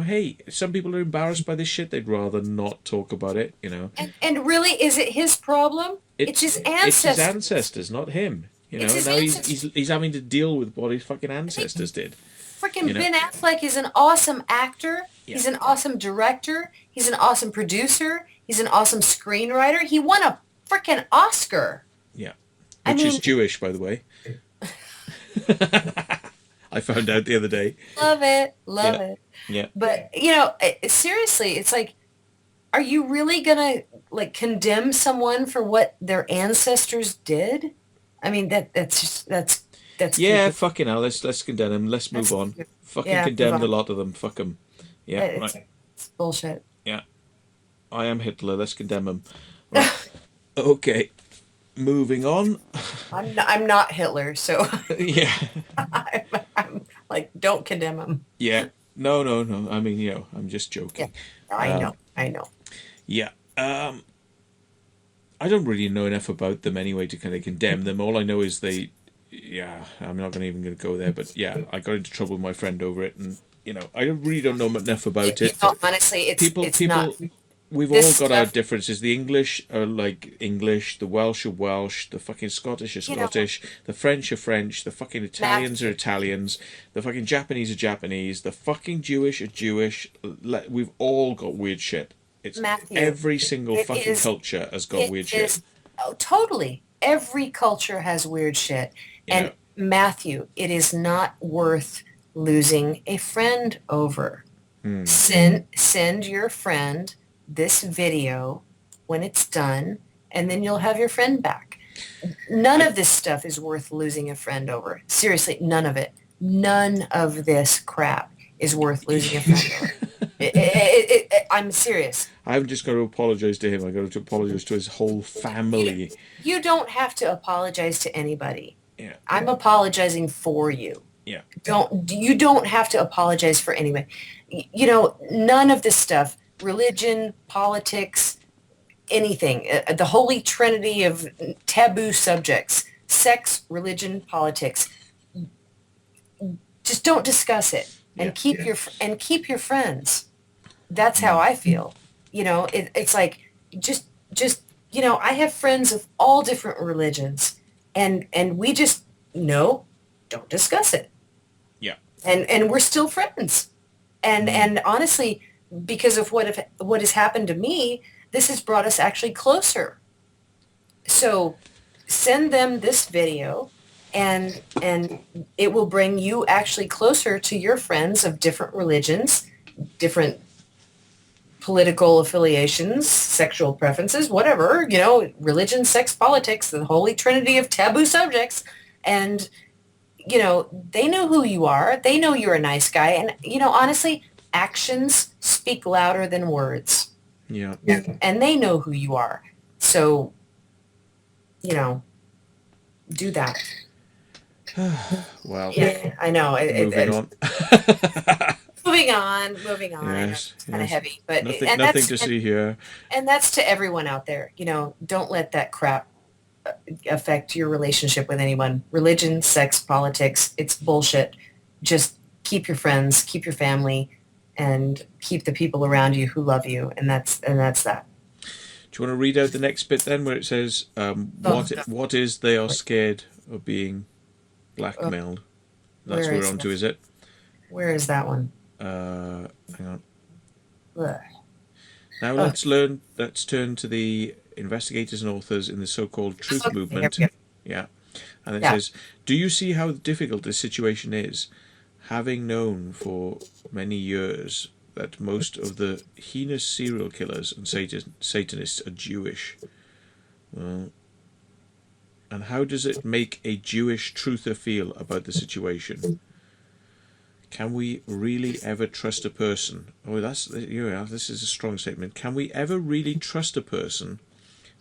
hey, some people are embarrassed by this shit. They'd rather not talk about it, And really, is it his problem? It's his ancestors. It's his ancestors, not him. Now he's having to deal with what his fucking ancestors did. Freaking Ben Affleck is an awesome actor. Yeah. He's an awesome director. He's an awesome producer. He's an awesome screenwriter. He won a freaking Oscar. Yeah. Which is Jewish, by the way. I found out the other day. Love it. Yeah. But, seriously, it's like, are you really going to, condemn someone for what their ancestors did? I mean, that's yeah, fucking hell. Let's condemn them. Let's move on. Fucking condemn the lot of them. Fuck them. Yeah, it's bullshit. Yeah. I am Hitler. Let's condemn him. Right. Okay. Moving on. I'm not Hitler, so Yeah. I'm like, don't condemn him. Yeah. No, no, no. I mean, I'm just Yeah, joking. I know, I know. Yeah. I don't really know enough about them anyway to kind of condemn them. All I know is they, yeah, I'm not even going to go there, but yeah, I got into trouble with my friend over it, and I really don't know enough about it. But Honestly, people, it's not we've all this got our stuff. differences. The English are like English, the Welsh are Welsh, the fucking Scottish are You know, Scottish, the French are French, the fucking Italians are Matthew, Italians, the fucking Japanese are Japanese, the fucking Jewish are Jewish. We've all got weird shit. It's Matthew. every single It fucking is. culture has got It weird shit. is. Oh, totally. Every culture has weird shit, You know. and Matthew, it is not worth losing a friend over. Hmm. Send your friend this video when it's done, and then you'll have your friend back. None I of this stuff is worth losing a friend over. Seriously, none of it. None of this crap is worth losing a friend over. I'm serious. I've just got to apologise to him. I've got to apologise to his whole You, family. you don't have to apologize to anybody. Yeah. I'm apologizing for you. Yeah. You don't have to apologize for anybody. None of this stuff, religion, politics, anything, the holy trinity of taboo subjects, sex, religion, politics, just don't discuss it and Yeah. keep your friends. That's how I feel. It's like just I have friends of all different religions, and we just no, don't discuss it, Yeah. and we're still friends. And honestly, because of what has happened to me, this has brought us actually closer. So send them this video, and it will bring you actually closer to your friends of different religions, different political affiliations, sexual preferences, whatever, religion, sex, politics, the holy trinity of taboo subjects. And, they know who you are. They know you're a nice guy. And, honestly, actions speak louder than words. Yeah. And they know who you are. So, do that. Well. Yeah, I know. Moving on. Moving on. I know Yes. it's kind of Yes. heavy, but Nothing to see here. and that's to everyone out there. Don't let that crap affect your relationship with anyone. Religion, sex, politics, it's bullshit. Just keep your friends, keep your family, and keep the people around you who love you, and that's that. Do you want to read out the next bit then, where it says, what is they are scared of being blackmailed? That's what we're on to, is it? Where is that one? Hang on. Ugh. Now let's turn to the investigators and authors in the so-called truth movement. Yeah. And it says, do you see how difficult this situation is? Having known for many years that most of the heinous serial killers and Satanists are Jewish. Well, and how does it make a Jewish truther feel about the situation? Can we really ever trust a person? Oh, this is a strong statement. Can we ever really trust a person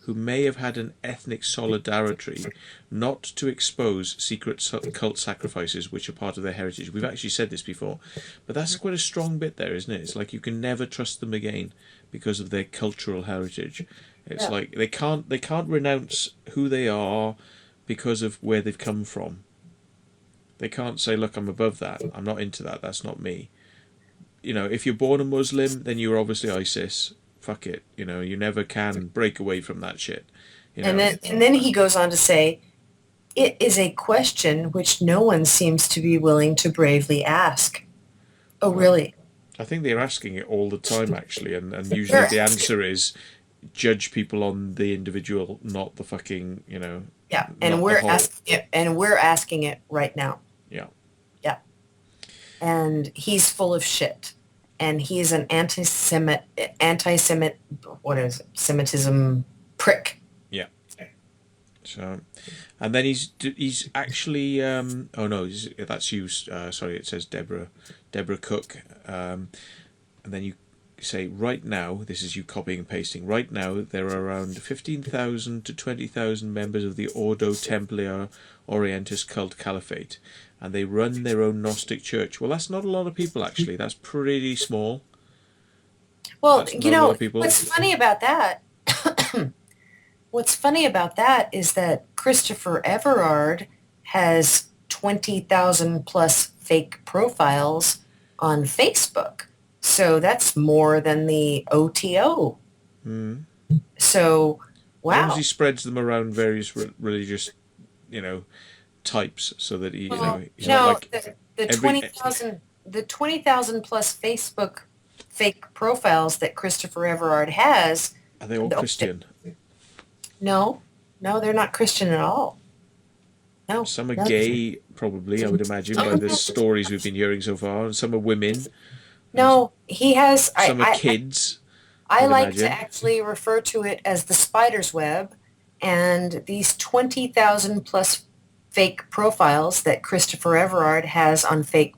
who may have had an ethnic solidarity not to expose secret cult sacrifices which are part of their heritage? We've actually said this before, but that's quite a strong bit there, isn't it? It's like you can never trust them again because of their cultural heritage. It's like they can't renounce who they are because of where they've come from. They can't say, look, I'm above that. I'm not into that. That's not me. If you're born a Muslim, then you're obviously ISIS. Fuck it. You never can break away from that shit. And then he goes on to say, it is a question which no one seems to be willing to bravely ask. Oh, really? I think they're asking it all the time, actually, and usually the answer is judge people on the individual, not the fucking, Yeah, and we're asking it right now. Yeah. Yeah. And he's full of shit. And he's an anti-Semite, what is it? Semitism prick. Yeah. So, and then he's actually, oh no, that's you, sorry, it says Deborah Cook. And then you say right now, this is you copying and pasting, right now there are around 15,000 to 20,000 members of the Ordo Templia Orientis Cult Caliphate, and they run their own Gnostic church. Well, that's not a lot of people, actually. That's pretty small. Well, That's not a lot of people. what's funny about that, what's funny about that is that Christopher Everard has 20,000 plus fake profiles on Facebook. So that's more than the OTO. Mm. So, As long as wow. he spreads them around various religious, types, so that he, Well, he's not like the every. 20,000 plus Facebook fake profiles that Christopher Everard has. Are they all Christian? No, they're not Christian at all. No. Some are gay, probably, I would imagine, by the stories we've been hearing so far. And some are women. No, he has. Some are kids. I like imagine. to actually refer to it as the spider's web, and these 20,000 plus fake profiles that Christopher Everard has on Facebook.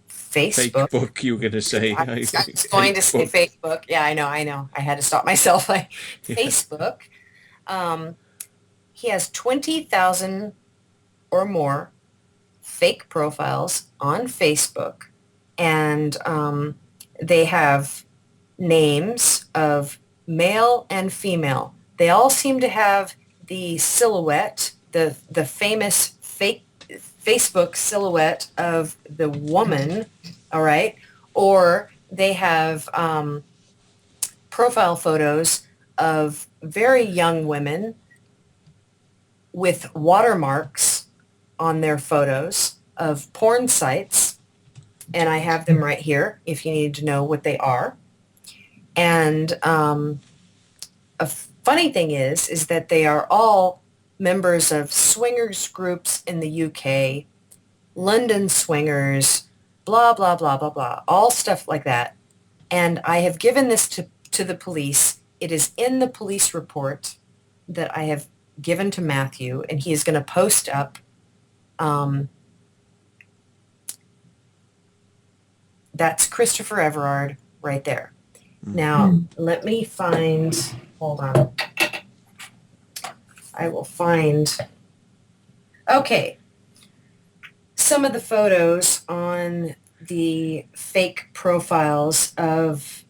Fake book, you were going to say. I was going to say Facebook. Yeah, I know. I had to stop myself. Facebook. He has 20,000 or more fake profiles on Facebook, and they have names of male and female. They all seem to have the silhouette, the famous fake Facebook silhouette of the woman, all right? Or they have profile photos of very young women with watermarks on their photos of porn sites. And I have them right here if you need to know what they are. And a funny thing is that they are all members of swingers groups in the UK, London swingers, blah, blah, blah, blah, blah, all stuff like that. And I have given this to the police. It is in the police report that I have given to Matthew, and he is going to post up that's Christopher Everard right there. Now, let me find, hold on. I will find, okay, some of the photos on the fake profiles of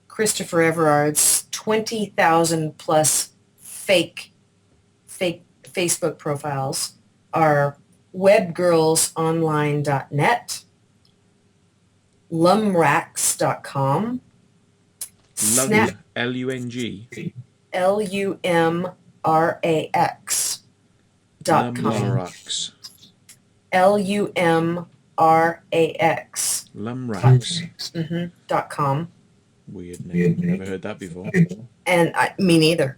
Christopher Everard's 20,000 plus fake Facebook profiles are webgirlsonline.net, lumrax.com, Lung, L-U-N-G. lumrax.com. Lumrax. lumrax. Lumrax. .com. Weird name. Never heard that before. And me neither.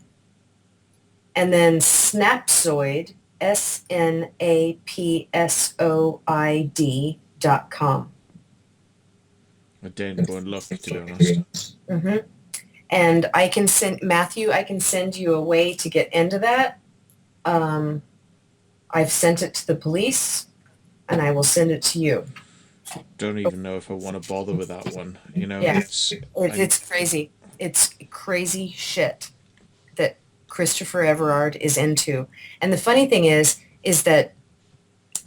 And then Snapsoid, snapsoid.com. I daren't go and look, to be honest. And I can send Matthew. I can send you a way to get into that. I've sent it to the police, and I will send it to you. Don't even know if I want to bother with that one. Yeah. It's crazy. It's crazy shit that Christopher Everard is into. And the funny thing is that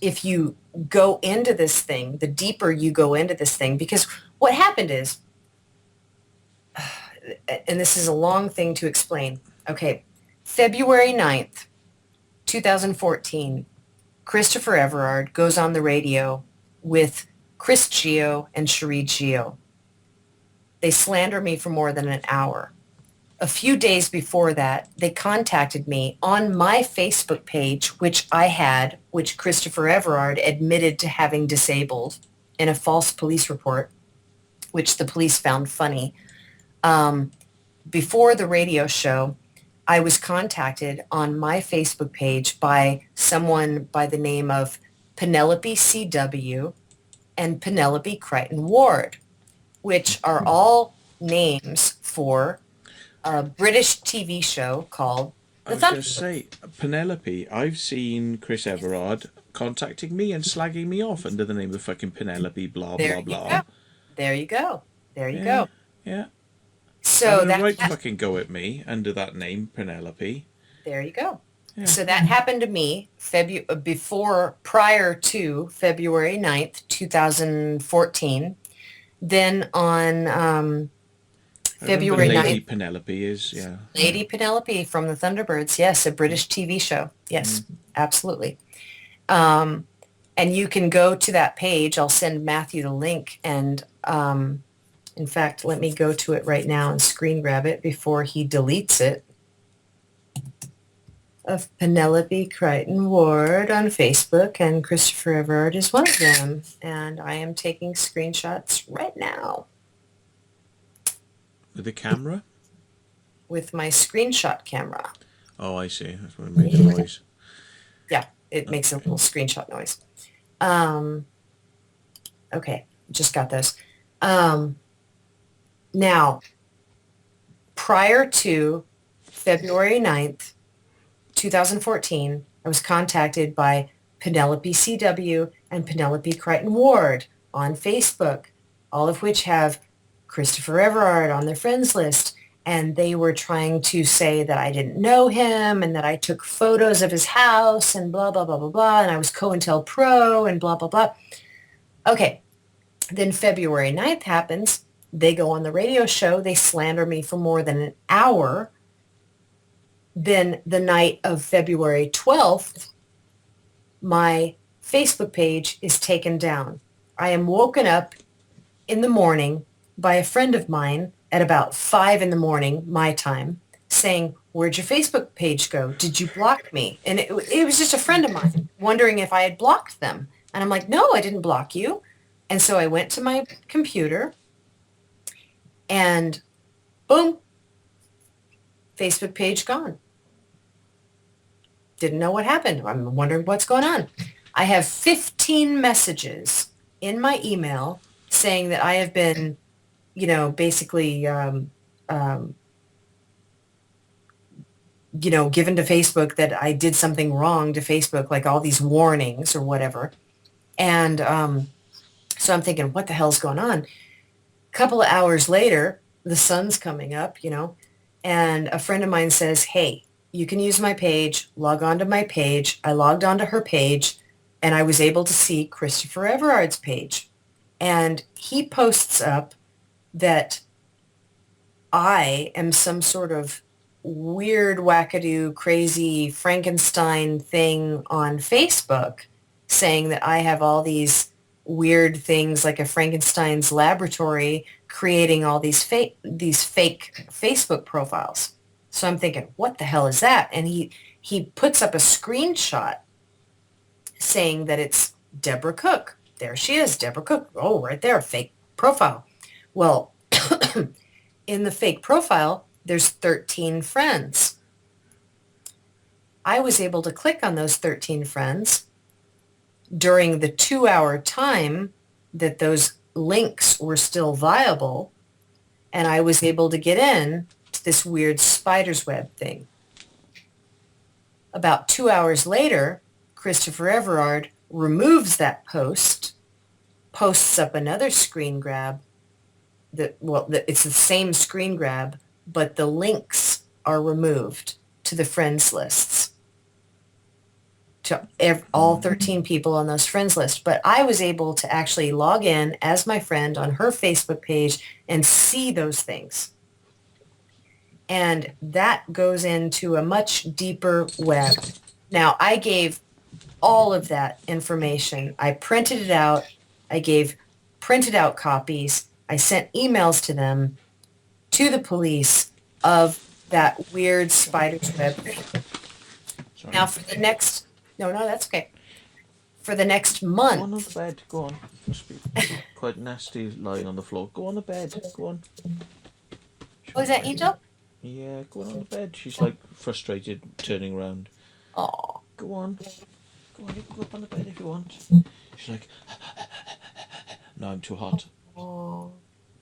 if you go into this thing, the deeper you go into this thing, because what happened is, and this is a long thing to explain. Okay, February 9th, 2014, Christopher Everard goes on the radio with Chris Gio and Cherie Gio. They slander me for more than an hour. A few days before that, they contacted me on my Facebook page, which Christopher Everard admitted to having disabled in a false police report, which the police found funny. Before the radio show, I was contacted on my Facebook page by someone by the name of Penelope C.W. and Penelope Crichton Ward, which are all names for a British TV show called The Thumper. I was going to say, Penelope, I've seen Chris Everard contacting me and slagging me off under the name of fucking Penelope, blah, blah, blah. There you go. There you Yeah, go. yeah. So Having a that right fucking go at me under that name, Penelope. there you go. Yeah. So that happened to me prior to February 9th, 2014. Then on I remember February Lady 9th, Penelope is, yeah. Lady Penelope from the Thunderbirds. Yes, a British TV show. Yes, Mm. absolutely. Um, and you can go to that page. I'll send Matthew the link. And in fact, let me go to it right now and screen grab it before he deletes it. Of Penelope Crichton Ward on Facebook, and Christopher Everard is one of them. And I am taking screenshots right now With the camera? with my screenshot camera. Oh, I see. That's when it made the noise. Yeah, it makes a Okay. little screenshot noise. Okay, just got those. Now, prior to February 9th, 2014, I was contacted by Penelope CW and Penelope Crichton Ward on Facebook, all of which have Christopher Everard on their friends list. And they were trying to say that I didn't know him and that I took photos of his house and blah, blah, blah, blah, blah. And I was COINTELPRO and blah, blah, blah. Okay. Then February 9th happens. They go on the radio show. They slander me for more than an hour. Then the night of February 12th, my Facebook page is taken down. I am woken up in the morning by a friend of mine at about 5 in the morning, my time, saying, "Where'd your Facebook page go? Did you block me?" And it was just a friend of mine wondering if I had blocked them. And I'm like, "No, I didn't block you." And so I went to my computer and boom, Facebook page gone. Didn't know what happened. I'm wondering what's going on. I have 15 messages in my email saying that I have been, basically, given to Facebook that I did something wrong to Facebook, like all these warnings or whatever. And so I'm thinking, what the hell's going on? A couple of hours later, the sun's coming up, and a friend of mine says, "Hey, you can use my page, log on to my page." I logged onto her page and I was able to see Christopher Everard's page. And he posts up that I am some sort of weird, wackadoo, crazy Frankenstein thing on Facebook, saying that I have all these weird things like a Frankenstein's laboratory creating all these fake Facebook profiles. So I'm thinking, what the hell is that? And he puts up a screenshot saying that it's Deborah Cook. There she is, Deborah Cook. Oh, right there, fake profile. Well, in the fake profile, there's 13 friends. I was able to click on those 13 friends during the 2-hour time that those links were still viable, and I was able to get in to this weird spider's web thing. About 2 hours later, Christopher Everard removes that post, posts up another screen grab it's the same screen grab, but the links are removed to the friends lists, to all 13 people on those friends lists. But I was able to actually log in as my friend on her Facebook page and see those things. And that goes into a much deeper web. Now, I gave all of that information. I printed it out. I gave printed out copies. I sent emails to them, to the police, of that weird spider's web thing. Sorry. Now for the next, no, that's okay. For the next Go month. on the bed, go on. Must be quite nasty lying on the floor. Go on the bed, go on. Oh, is that Angel? Yeah, go on the bed. She's like frustrated, turning around. Oh. Go on. Go on, you can go up on the bed if you want. She's like, no, I'm too hot. Oh.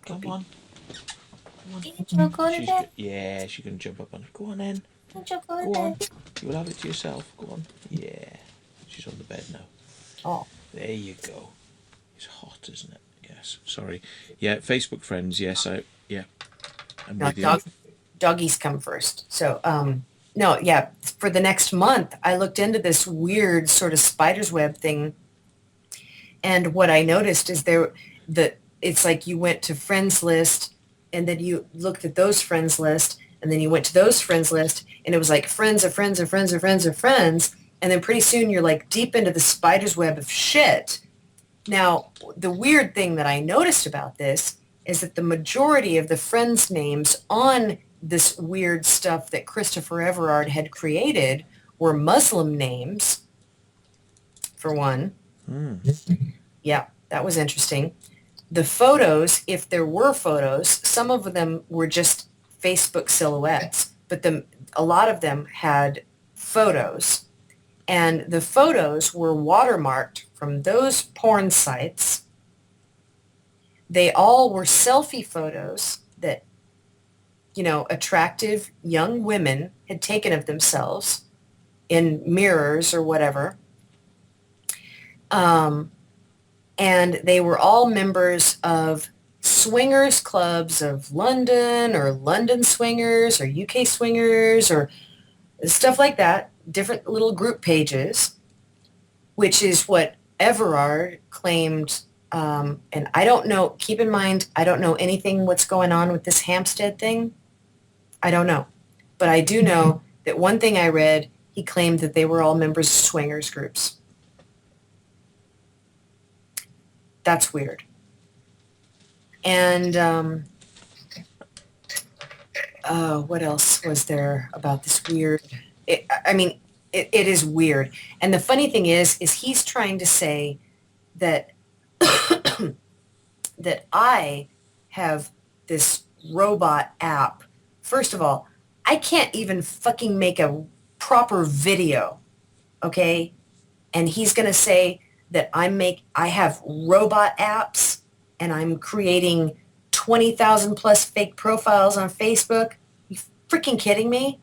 Come on. Angel, go to bed. Yeah, she can jump up on it. Go on then. Angel, go to Go on. bed. You'll have it to yourself. Go on. Yeah. She's on the bed now. Oh. There you go. It's hot, isn't it? Yeah. Yes, sorry. Yeah, Facebook friends. Yes, I'm No, with you. doggies come first. So, no, yeah, for the next month, I looked into this weird sort of spider's web thing. And what I noticed is it's like you went to friends list and then you looked at those friends list and then you went to those friends list and it was like friends of friends of friends of friends of friends. And then pretty soon you're like deep into the spider's web of shit. Now, the weird thing that I noticed about this is that the majority of the friends' names on this weird stuff that Christopher Everard had created were Muslim names, for one. Yeah, that was interesting. The photos, if there were photos, some of them were just Facebook silhouettes, but a lot of them had photos. And the photos were watermarked from those porn sites. They all were selfie photos that, attractive young women had taken of themselves in mirrors or whatever. And they were all members of swingers clubs of London or London swingers or UK swingers or stuff like that, different little group pages, which is what Everard claimed. And I don't know, keep in mind, I don't know anything what's going on with this Hampstead thing. I don't know. But I do know that one thing I read, he claimed that they were all members of swingers groups. That's weird. And what else was there about this weird? It is weird. And the funny thing is he's trying to say that that I have this robot app. First of all, I can't even fucking make a proper video, okay? And he's going to say that I have robot apps and I'm creating 20,000 plus fake profiles on Facebook. You freaking kidding me?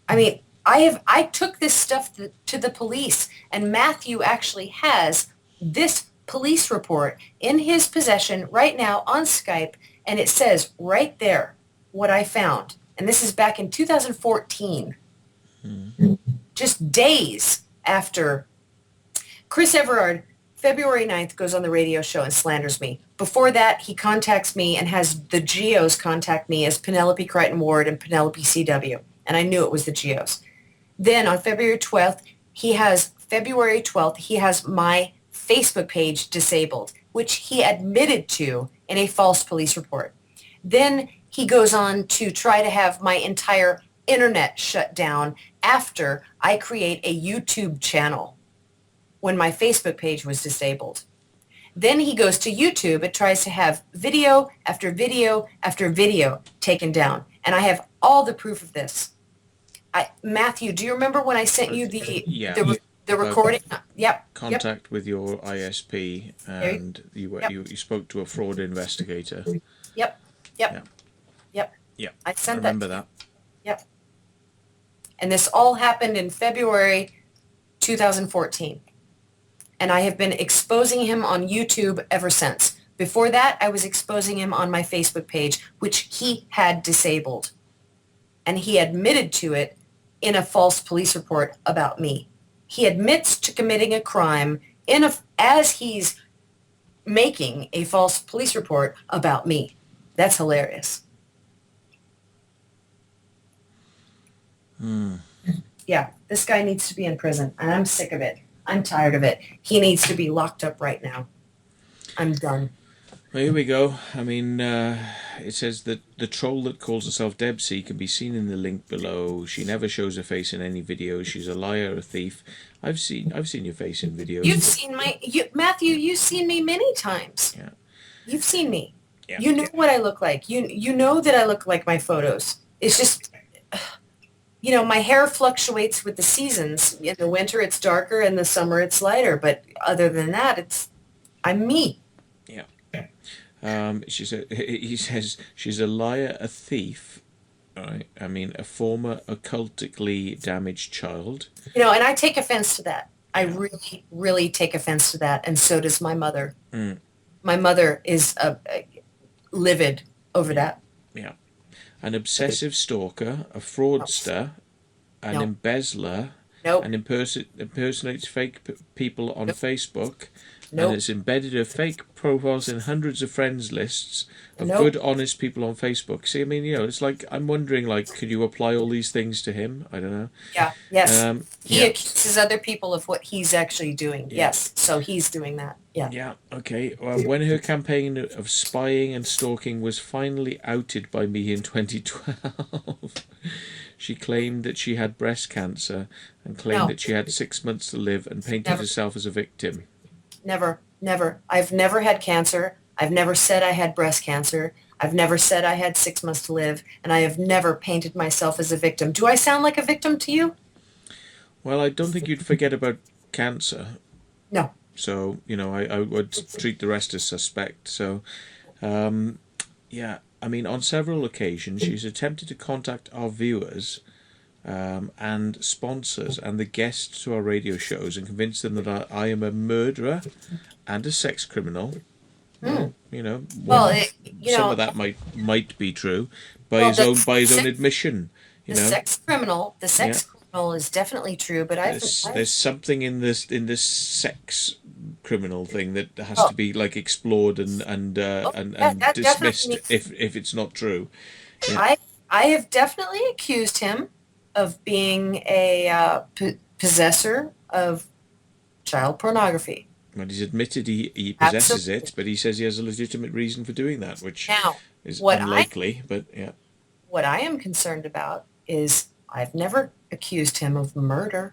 I mean, I took this stuff to the police and Matthew actually has this police report in his possession right now on Skype and it says right there what I found. And this is back in 2014. Just days after Chris Everard, February 9th, goes on the radio show and slanders me. Before that, he contacts me and has the Geos contact me as Penelope Crichton Ward and Penelope CW. And I knew it was the Geos. Then on February 12th, he has my Facebook page disabled, which he admitted to in a false police report. Then he goes on to try to have my entire internet shut down after I create a YouTube channel when my Facebook page was disabled. Then he goes to YouTube and tries to have video after video after video taken down. And I have all the proof of this. Matthew, do you remember when I sent you the recording? Yep. Contact with your ISP, and you spoke to a fraud investigator. Yep. Yeah. I sent remember that. Yep. And this all happened in February 2014. And I have been exposing him on YouTube ever since. Before that, I was exposing him on my Facebook page, which he had disabled. And he admitted to it in a false police report about me. He admits to committing a crime as he's making a false police report about me. That's hilarious. Yeah, this guy needs to be in prison, and I'm sick of it. I'm tired of it. He needs to be locked up right now. I'm done. Well, here we go. I mean, it says that the troll that calls herself Debsy can be seen in the link below. She never shows her face in any videos. She's a liar, a thief. I've seen your face in videos. You've seen Matthew. You've seen me many times. Yeah. You've seen me. Yeah. You know what I look like. You know that I look like my photos. It's just, my hair fluctuates with the seasons. In the winter, it's darker. In the summer, it's lighter. But other than that, I'm me. Yeah. He says she's a liar, a thief. Right. I mean, a former occultically damaged child. And I take offense to that. I really, really take offense to that, and so does my mother. My mother is livid over that. Yeah. An Livid. obsessive stalker, a No, fraudster, an no, embezzler, nope, and impersonates fake people on nope, Facebook, and nope, has embedded her fake profiles in hundreds of friends lists of nope. good, honest people on Facebook. See, I mean, it's like I'm wondering, like, could you apply all these things to him? I don't know. Yeah, yes. He Yeah, accuses other people of what he's actually doing. yeah, Yes, so he's doing that. Yeah. yeah. Okay. When her campaign of spying and stalking was finally outed by me in 2012. She claimed that she had breast cancer and claimed No, that she had 6 months to live and painted never, herself as a victim. never, never. I've never had cancer. I've never said I had breast cancer. I've never said I had 6 months to live, and I have never painted myself as a victim. Do I sound like a victim to you? Well, I don't think you'd forget about cancer. No. So, I would treat the rest as suspect. So, yeah, I mean, on several occasions, she's attempted to contact our viewers and sponsors and the guests to our radio shows and convince them that I am a murderer and a sex criminal. Hmm. Well, Well, some of that might be true well, by his own admission. the sex criminal, the Yeah. sex criminal is definitely true, but There's something in this sex criminal thing that has oh, to be like explored yeah, and that dismissed definitely if it's not true. Yeah. I I have definitely accused him of being a possessor of child pornography. And he's admitted he possesses Absolutely. it, but he says he has a legitimate reason for doing that, which Now, is what I unlikely. But yeah, what I am concerned about is I've never accused him of murder.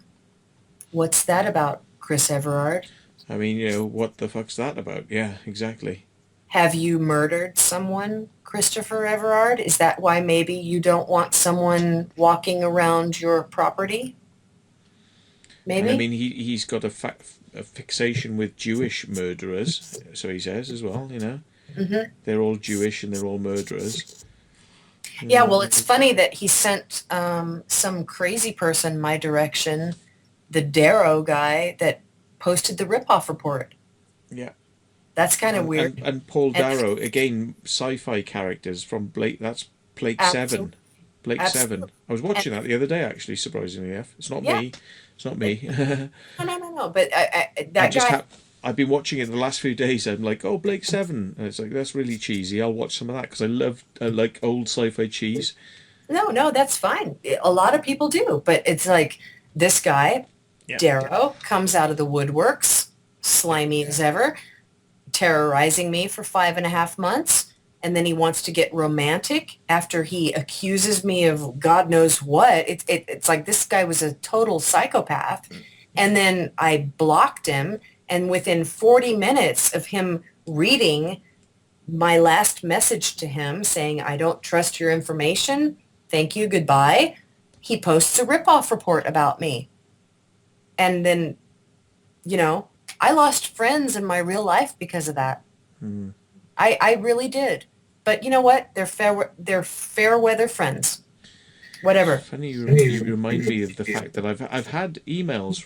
What's that about, Chris Everard? I mean, what the fuck's that about? Yeah, exactly. Have you murdered someone, Christopher Everard? Is that why maybe you don't want someone walking around your property? And I Maybe? mean, he's got a fixation with Jewish murderers, so he says as well. Hmm. They're all Jewish and they're all murderers. Yeah, well, it's funny that he sent some crazy person my direction, the Darrow guy that posted the ripoff report. Yeah. That's kind of weird. And Paul And Darrow again, sci-fi characters from Blake. That's Blake absolutely, Seven. Blake Seven. absolutely. I was And watching that the other day, actually. Surprisingly enough, it's not yeah, me. It's not it, me. no, no, no, no. But I that just guy, have. I've been watching it the last few days. I'm like, oh, Blake Seven, and it's like that's really cheesy. I'll watch some of that because I like old sci-fi cheese. no, no, that's fine. A lot of people do, but it's like this guy, Yeah. Darrow, comes out of the woodworks, slimy as ever, terrorizing me for 5.5 months. And then he wants to get romantic after he accuses me of God knows what. It's like this guy was a total psychopath. And then I blocked him. And within 40 minutes of him reading my last message to him saying, I don't trust your information, thank you, goodbye, he posts a ripoff report about me. And then, I lost friends in my real life because of that. Mm. I really did. But you know what? They're fair weather friends. Whatever. Funny you remind me of the fact that I've had emails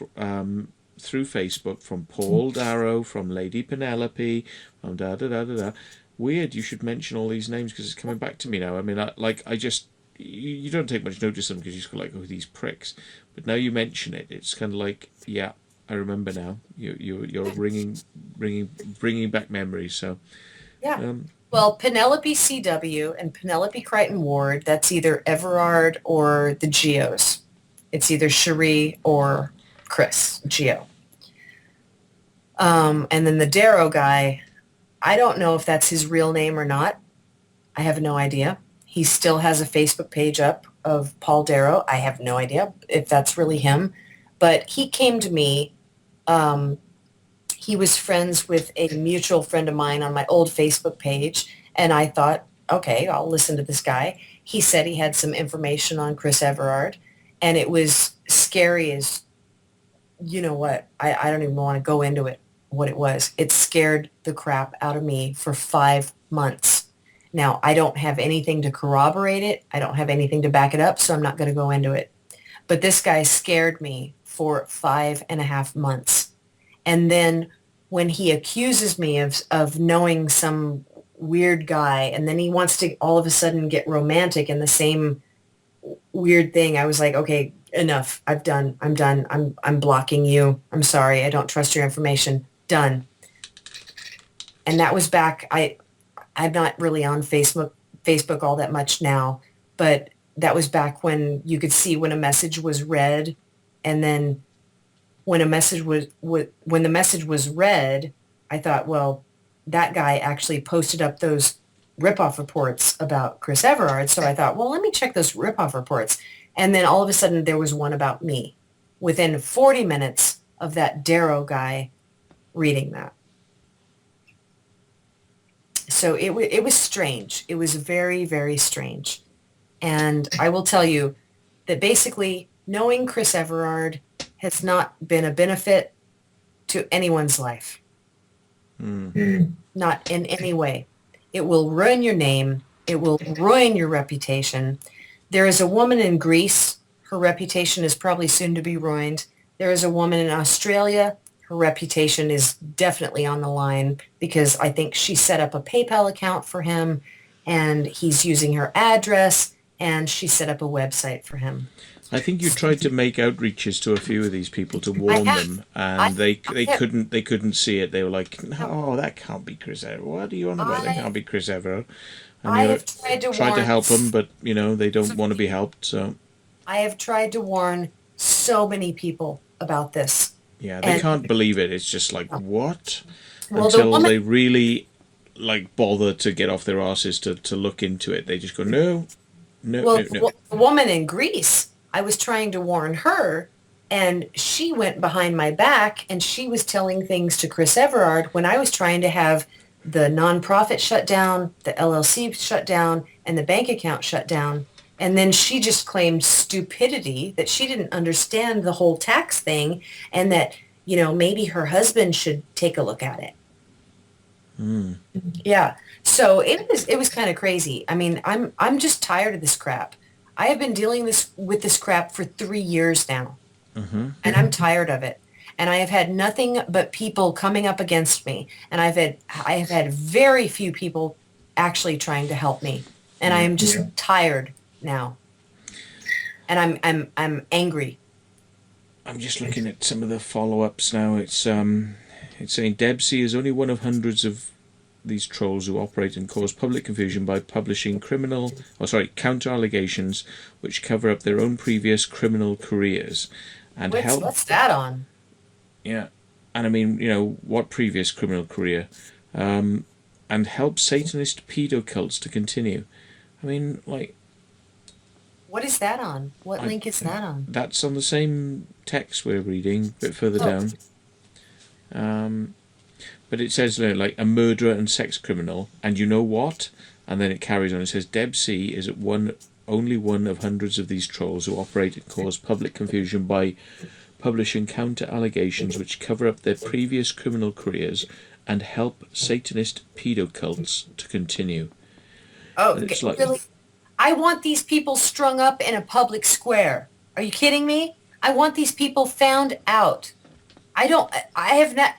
through Facebook from Paul Darrow, from Lady Penelope, from da da da da da. Weird, you should mention all these names because it's coming back to me now. I mean, I just you don't take much notice of them because you just go like, oh, these pricks. But now you mention it, it's kind of like, yeah, I remember now. You're bringing back memories. So Yeah. um, Well, Penelope CW and Penelope Crichton Ward, that's either Everard or the Geos. It's either Cherie or Chris, Geo. And then the Darrow guy, I don't know if that's his real name or not. I have no idea. He still has a Facebook page up of Paul Darrow. I have no idea if that's really him. But he came to me. He was friends with a mutual friend of mine on my old Facebook page. And I thought, okay, I'll listen to this guy. He said he had some information on Chris Everard. And it was scary as, you know what, I don't even want to go into it, what it was. It scared the crap out of me for 5 months. Now, I don't have anything to corroborate it. I don't have anything to back it up, so I'm not going to go into it. But this guy scared me for 5.5 months. And then when he accuses me of knowing some weird guy, and then he wants to all of a sudden get romantic in the same weird thing. I was like, okay, enough. I'm done. I'm blocking you. I'm sorry. I don't trust your information. Done. And that was back. I'm not really on Facebook all that much now, but that was back when you could see when a message was read, and then when when the message was read, I thought, well, that guy actually posted up those ripoff reports about Chris Everard. So I thought, well, let me check those ripoff reports. And then all of a sudden there was one about me within 40 minutes of that Darrow guy reading that. So it was strange. It was very, very strange. And I will tell you that basically knowing Chris Everard has not been a benefit to anyone's life. Not in any way. It will ruin your name. It will ruin your reputation. There is a woman in Greece. Her reputation is probably soon to be ruined. There is a woman in Australia. Her reputation is definitely on the line because I think she set up a PayPal account for him, and he's using her address, and she set up a website for him. I think you tried to make outreaches to a few of these people to warn them, and they couldn't see it. They were like, "No, that can't be Chris Everard. What are you on about? That can't be Chris Everard." And I have tried to help them, but they don't want to be helped. So I have tried to warn so many people about this. yeah, they can't believe it. It's just like what Well, until they really bother to get off their asses to look into it. They just go no. The woman in Greece, I was trying to warn her, and she went behind my back, and she was telling things to Chris Everard when I was trying to have the nonprofit shut down, the LLC shut down, and the bank account shut down. And then she just claimed stupidity, that she didn't understand the whole tax thing, and that, maybe her husband should take a look at it. Yeah. So it was kind of crazy. I mean, I'm just tired of this crap. I have been dealing with this crap for 3 years now, and I'm tired of it. And I have had nothing but people coming up against me, and I have had very few people actually trying to help me, and I am just tired now, and I'm angry. I'm just looking at some of the follow-ups now. It's saying Deb C is only one of hundreds of these trolls who operate and cause public confusion by publishing counter allegations which cover up their own previous criminal careers and What's that on? Yeah, and I mean, what previous criminal career, and help Satanist pedo cults to continue. I mean, what is that on? What link is that on? That's on the same text we're reading, a bit further down. But it says a murderer and sex criminal, and you know what? And then it carries on. It says Deb C is only one of hundreds of these trolls who operate and cause public confusion by publishing counter allegations which cover up their previous criminal careers and help Satanist pedo cults to continue. Oh, really? I want these people strung up in a public square. Are you kidding me? I want these people found out. I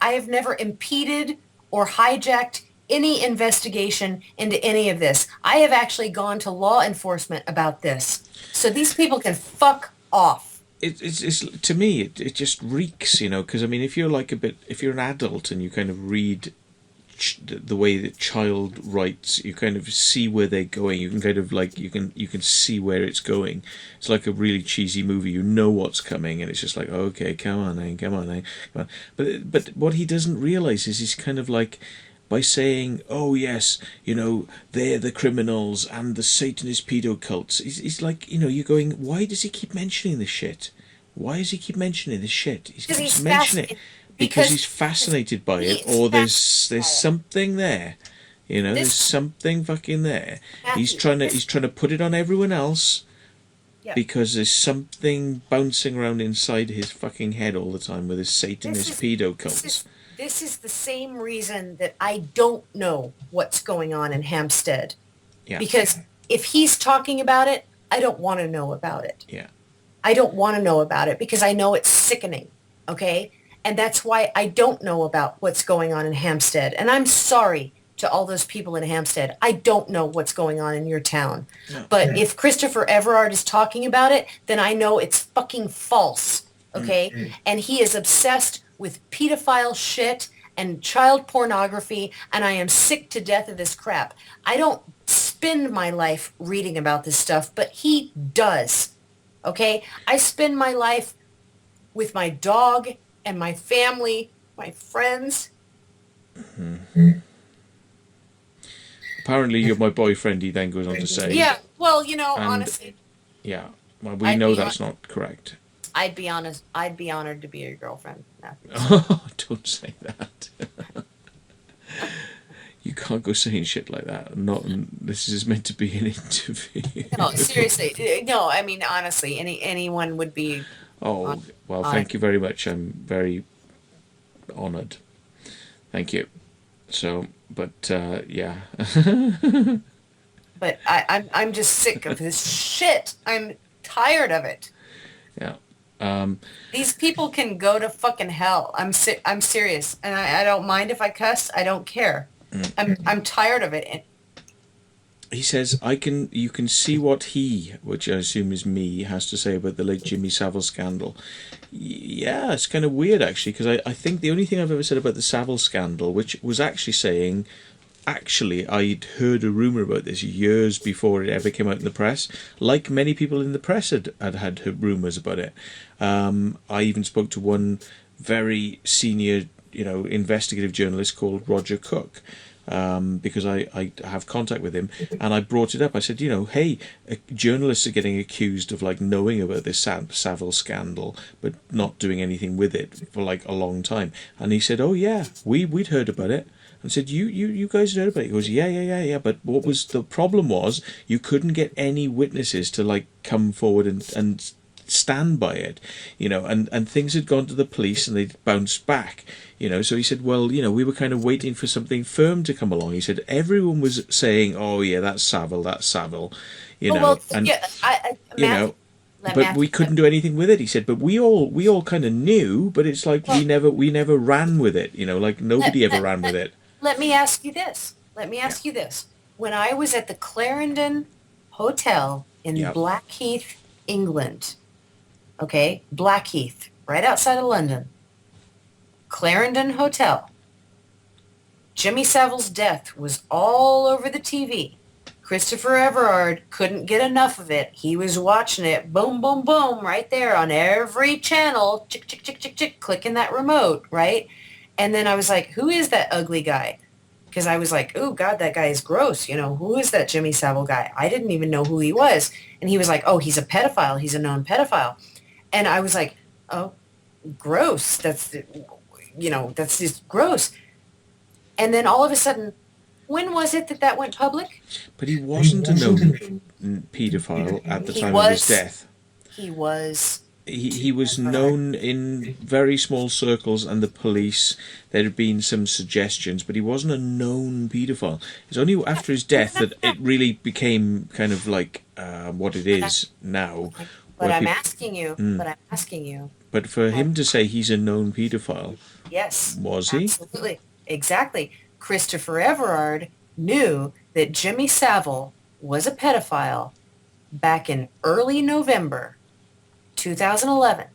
have never impeded or hijacked any investigation into any of this. I have actually gone to law enforcement about this. So these people can fuck off. It's to me it just reeks, because I mean if you're if you're an adult and you kind of read the way that child writes, you kind of see where they're going. You can kind of you can see where it's going. It's like a really cheesy movie. You know what's coming, and it's just like, okay, come on. But what he doesn't realize is he's kind of by saying, oh yes, they're the criminals and the Satanist pedo cults. He's you're going, why does he keep mentioning this shit? Why does he keep mentioning this shit? He keeps mentioning it. Because he's fascinated by it, or there's something there, there's something fucking there. He's trying to put it on everyone else, because there's something bouncing around inside his fucking head all the time with his Satanist pedo cults. This is the same reason that I don't know what's going on in Hampstead. Yeah. Because if he's talking about it, I don't want to know about it. Yeah. I don't want to know about it because I know it's sickening. Okay. And that's why I don't know about what's going on in Hampstead. And I'm sorry to all those people in Hampstead. I don't know what's going on in your town. Yeah. But if Christopher Everard is talking about it, then I know it's fucking false. Okay? And he is obsessed with pedophile shit and child pornography, and I am sick to death of this crap. I don't spend my life reading about this stuff, but he does. Okay? I spend my life with my dog and my family, my friends. Apparently, you're my boyfriend, he then goes on to say. Yeah, well, And- honestly, Yeah, well, we know that's not correct. I'd be honest. I'd be honored to be your girlfriend, Matthew. Don't say that. You can't go saying shit like that. This is meant to be an interview. No, seriously. No, I mean, honestly, anyone would be. Oh, well, thank you very much. I'm very honoured. Thank you. So, but, yeah. But I'm just sick of this shit. I'm tired of it. Yeah. These people can go to fucking hell. I'm serious, and I don't mind if I cuss. I don't care. I'm tired of it. He says, you can see what he, which I assume is me, has to say about the late Jimmy Savile scandal. Yeah, it's kind of weird, actually, because I think the only thing I've ever said about the Savile scandal, which was actually saying, I'd heard a rumour about this years before it ever came out in the press. Like many people in the press had rumours about it. I even spoke to one very senior, investigative journalist called Roger Cook, because I have contact with him, and I brought it up. I said, hey, journalists are getting accused of knowing about this Savile scandal, but not doing anything with it for a long time. And he said, oh yeah, we'd heard about it. And said, you guys heard about it? He goes, yeah. But what was the problem was you couldn't get any witnesses to come forward and stand by it, and things had gone to the police and they'd bounced back, So he said, well, we were kind of waiting for something firm to come along. He said everyone was saying, oh yeah, that's Savile, and Matthew, but we couldn't do anything with it. He said, but we all kind of knew, but it's we never ran with it, nobody ever ran with it. Let me ask you this. When I was at the Clarendon Hotel in Blackheath, England, okay, Blackheath, right outside of London, Clarendon Hotel, Jimmy Savile's death was all over the TV. Christopher Everard couldn't get enough of it. He was watching it, boom, boom, boom, right there on every channel, chick, chick, chick, chick, chick, clicking that remote, right? And then I was like, who is that ugly guy? Because I was like, oh, God, that guy is gross. Who is that Jimmy Savile guy? I didn't even know who he was. And he was like, oh, he's a pedophile. He's a known pedophile. And I was like, oh, gross. That's just gross. And then all of a sudden, when was it that went public? But he wasn't a known paedophile at the time of his death. He was. He was known in very small circles and the police. There had been some suggestions, but he wasn't a known paedophile. It's only after his death that it really became kind of what it is now. But I'm asking you. But for him to say he's a known paedophile, yes, was he? Absolutely, exactly. Christopher Everard knew that Jimmy Savile was a pedophile back in early November 2011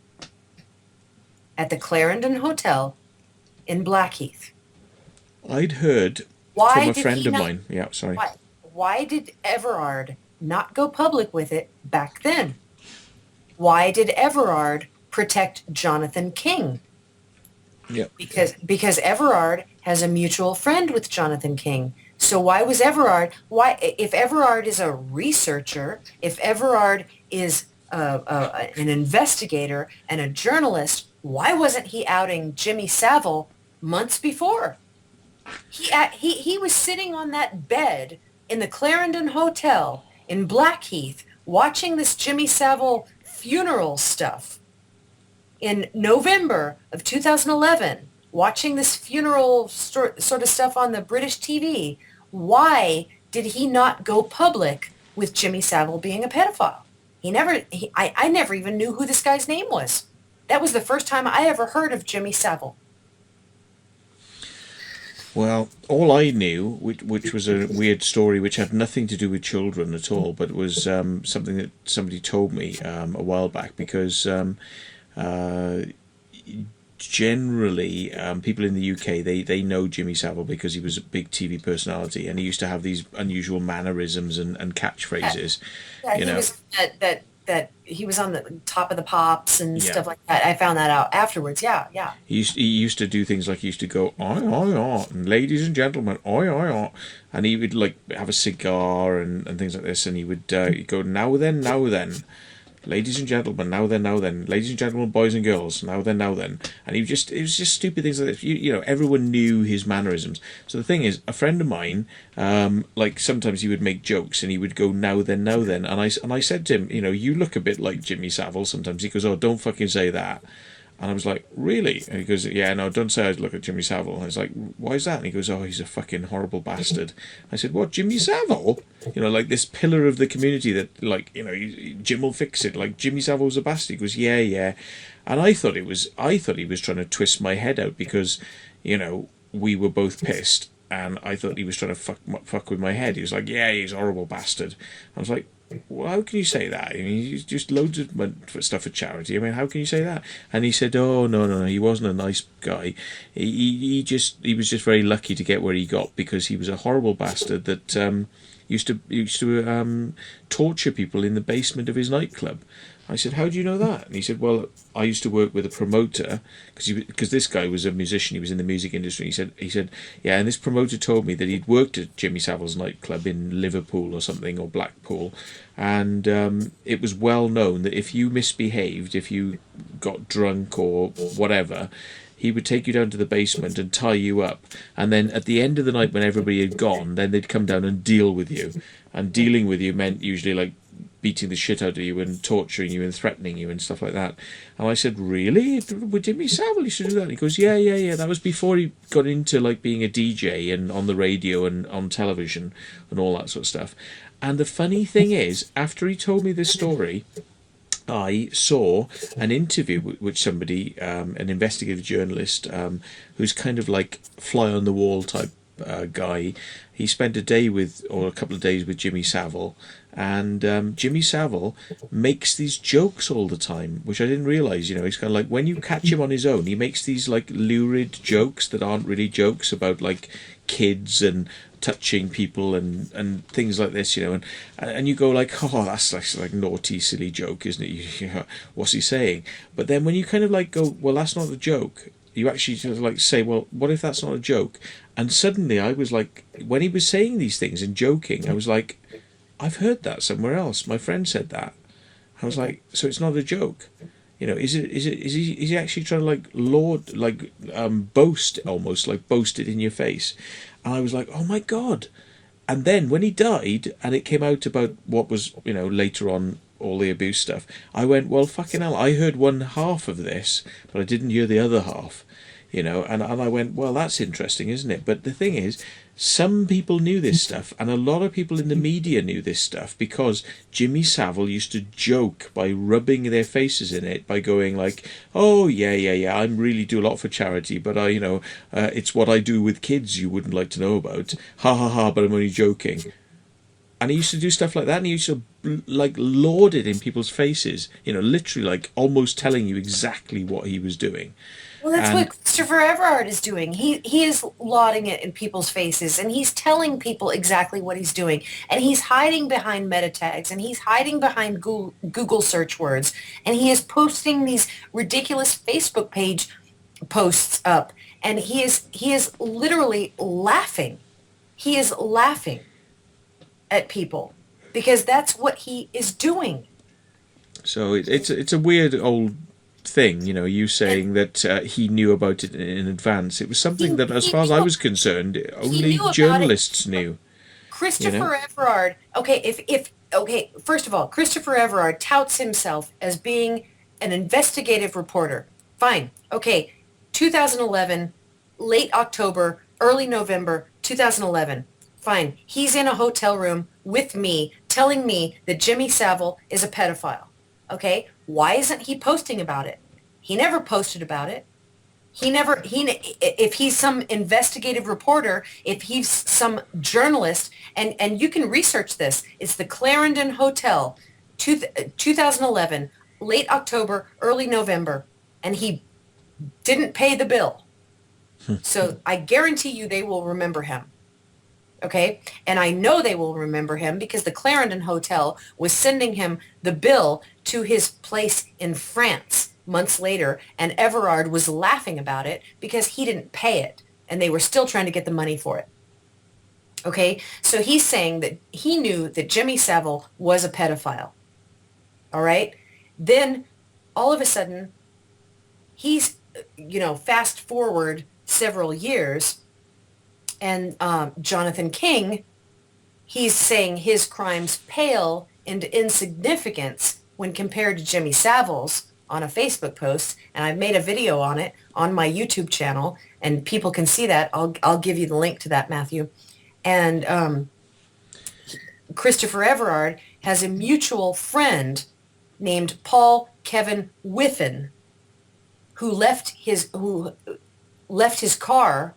at the Clarendon Hotel in Blackheath. I'd heard from a friend of mine. Yeah, sorry. Why did Everard not go public with it back then? Why did Everard protect Jonathan King? Yeah. Because Everard has a mutual friend with Jonathan King. So why if Everard is a researcher, if Everard is an investigator and a journalist, why wasn't he outing Jimmy Savile months before? He was sitting on that bed in the Clarendon Hotel in Blackheath watching this Jimmy Savile funeral stuff in November of 2011, watching this funeral sort of stuff on the British TV. Why did he not go public with Jimmy Savile being a pedophile? I never even knew who this guy's name was. That was the first time I ever heard of Jimmy Savile. Well, all I knew, which was a weird story, which had nothing to do with children at all, but was something that somebody told me a while back, because uh, generally people in the UK, they know Jimmy Savile because he was a big TV personality, and he used to have these unusual mannerisms and Yeah, catchphrases, yeah, you he know. was that he was on the top of the pops and Yeah. stuff like that. I found that out afterwards. Yeah, yeah. He used to do things like he used to go, oi, oi, oi, and ladies and gentlemen, oi, oi, oi. And he would like have a cigar and things like this, and he'd go, now then, ladies and gentlemen, now then, ladies and gentlemen, boys and girls, now then, and it was just stupid things like this. Everyone knew his mannerisms. So the thing is, a friend of mine, like sometimes he would make jokes and he would go, now then, and I said to him, you look a bit like Jimmy Savile sometimes. He goes, oh, don't fucking say that. And I was like, really? And he goes, yeah, no, don't say I look at Jimmy Savile. And I was like, why is that? And he goes, oh, he's a fucking horrible bastard. I said, what, Jimmy Savile? Like this pillar of the community that, like, Jim will fix it. Like, Jimmy Savile was a bastard. He goes, yeah, yeah. And I thought he was trying to twist my head out because, we were both pissed. And I thought he was trying to fuck with my head. He was like, yeah, he's a horrible bastard. I was like, well, how can you say that? I mean, he's just loads of stuff for charity. I mean, how can you say that? And he said, "Oh, no, no, no, he wasn't a nice guy. He was just very lucky to get where he got because he was a horrible bastard that used to torture people in the basement of his nightclub." I said, "How do you know that?" And he said, "Well, I used to work with a promoter because this guy was a musician. He was in the music industry." He said, yeah, and this promoter told me that he'd worked at Jimmy Savile's nightclub in Liverpool or something, or Blackpool, and it was well known that if you misbehaved, if you got drunk or whatever, he would take you down to the basement and tie you up. And then at the end of the night, when everybody had gone, then they'd come down and deal with you. And dealing with you meant usually like beating the shit out of you and torturing you and threatening you and stuff like that. And I said, really? With Jimmy Savile used to do that? And he goes, yeah, yeah, yeah. That was before he got into like being a DJ and on the radio and on television and all that sort of stuff. And the funny thing is, after he told me this story, I saw an interview with somebody, an investigative journalist, who's kind of like fly on the wall type guy. He spent a day with, or a couple of days with Jimmy Savile, and Jimmy Savile makes these jokes all the time, which I didn't realize. He's kind of like, when you catch him on his own, he makes these like lurid jokes that aren't really jokes about like kids and touching people and things like this, and you go like, oh, that's like naughty, silly joke, isn't it? What's he saying? But then when you kind of like go, well, that's not a joke. You actually sort of like say, well, what if that's not a joke? And suddenly I was like, when he was saying these things and joking, I was like, I've heard that somewhere else. My friend said that. I was like, so it's not a joke. Is he actually trying to like boast, almost like boast it in your face? And I was like, oh my god. And then when he died and it came out about what was, later on all the abuse stuff, I went, well, fucking hell, I heard one half of this, but I didn't hear the other half, and I went, well, that's interesting, isn't it? But the thing is, some people knew this stuff, and a lot of people in the media knew this stuff because Jimmy Savile used to joke by rubbing their faces in it, by going like, oh, yeah, yeah, yeah, I really do a lot for charity, but it's what I do with kids you wouldn't like to know about. Ha ha ha, but I'm only joking. And he used to do stuff like that, and he used to like laud it in people's faces, literally like almost telling you exactly what he was doing. Well, that's And what Christopher Everard is doing. He is lauding it in people's faces, and he's telling people exactly what he's doing. And he's hiding behind meta tags, and he's hiding behind Google search words, and he is posting these ridiculous Facebook page posts up, and he is literally laughing. He is laughing at people because that's what he is doing. so it's a weird old thing, you And saying that he knew about it in advance. It was something he that, as he far as I knew was concerned, he only knew about it. journalists knew. You know, Christopher Everard. Okay, if okay, first of all, Christopher Everard touts himself as being an investigative reporter. Fine. Okay. 2011, late October, early November 2011. Fine. He's in a hotel room with me telling me that Jimmy Savile is a pedophile. Okay? Why isn't he posting about it? He never posted about it. If he's some investigative reporter, if he's some journalist, and you can research this, it's the Clarendon Hotel, 2011, late October, early November, and he didn't pay the bill. So I guarantee you they will remember him. Okay? And I know they will remember him because the Clarendon Hotel was sending him the bill to his place in France months later, and Everard was laughing about it because he didn't pay it, and they were still trying to get the money for it. Okay? So he's saying that he knew that Jimmy Savile was a pedophile. All right? Then, all of a sudden, he's, fast forward several years, and Jonathan King, he's saying his crimes pale into insignificance when compared to Jimmy Savile's on a Facebook post, and I've made a video on it on my YouTube channel, and people can see that. I'll give you the link to that, Matthew. And Christopher Everard has a mutual friend named Paul Kevin Whiffen, who left his car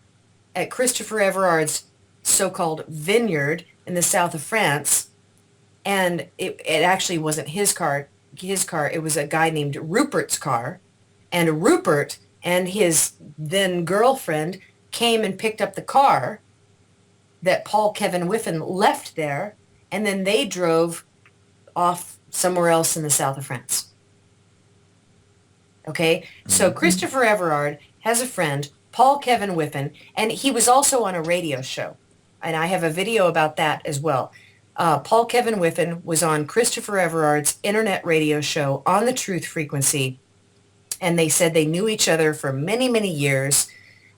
at Christopher Everard's so-called vineyard in the south of France, and it actually wasn't his car. It was a guy named Rupert's car, and Rupert and his then girlfriend came and picked up the car that Paul Kevin Whiffen left there, and then they drove off somewhere else in the south of France. Okay, so Christopher Everard has a friend, Paul Kevin Whiffen, and he was also on a radio show, and I have a video about that as well. Paul Kevin Whiffen was on Christopher Everard's internet radio show on the Truth Frequency, and they said they knew each other for many, many years,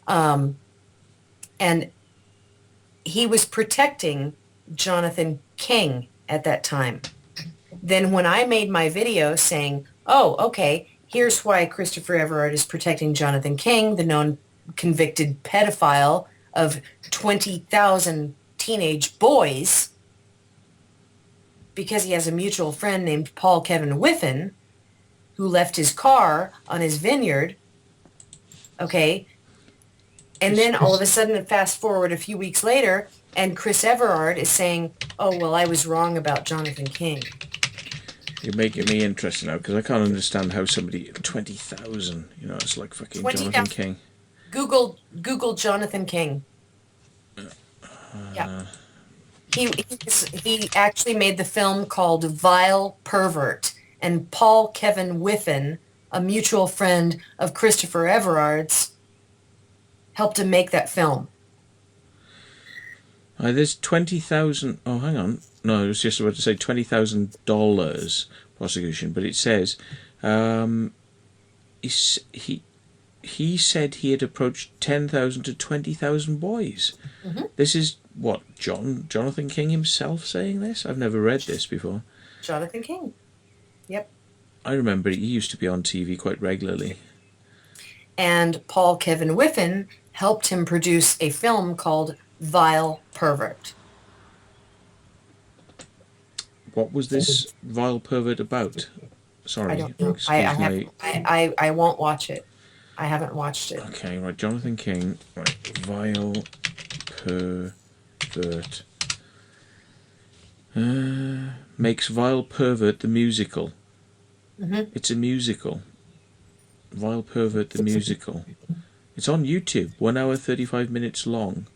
and he was protecting Jonathan King at that time. Then when I made my video saying, oh, okay, here's why Christopher Everard is protecting Jonathan King, the known convicted pedophile of 20,000 teenage boys, because he has a mutual friend named Paul Kevin Whiffen, who left his car on his vineyard, okay? And then all of a sudden, fast forward a few weeks later, and Chris Everard is saying, oh, well, I was wrong about Jonathan King. You're making me interested now, because I can't understand how somebody, 20,000, it's like fucking Jonathan King. Google Jonathan King. Yeah. He actually made the film called Vile Pervert, and Paul Kevin Whiffen, a mutual friend of Christopher Everard's, helped him make that film. There's 20,000. Oh, hang on. No, I was just about to say $20,000 prosecution, but it says he said he had approached 10,000 to 20,000 boys. Mm-hmm. This is what, Jonathan King himself saying this? I've never read this before. Jonathan King. Yep. I remember he used to be on TV quite regularly. And Paul Kevin Whiffen helped him produce a film called Vile Pervert. What was this Vile Pervert about? Sorry. I don't know. I won't watch it. I haven't watched it. Okay, right. Jonathan King. Right. Vile Pervert. Makes Vile Pervert the musical. Mm-hmm. It's a musical. Vile Pervert the musical. It's on YouTube. 1 hour 35 minutes long.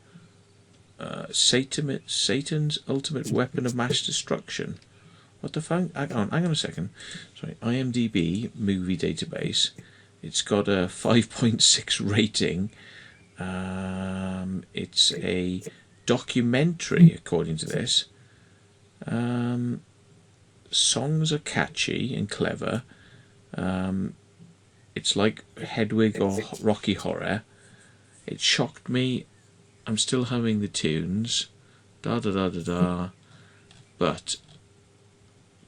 Satan's ultimate weapon of mass destruction. What the fuck? Hang on a second. Sorry, IMDb movie database. It's got a 5.6 rating. It's a documentary, according to this. Songs are catchy and clever. It's like Hedwig or Rocky Horror. It shocked me. I'm still humming the tunes. Da da da da da. But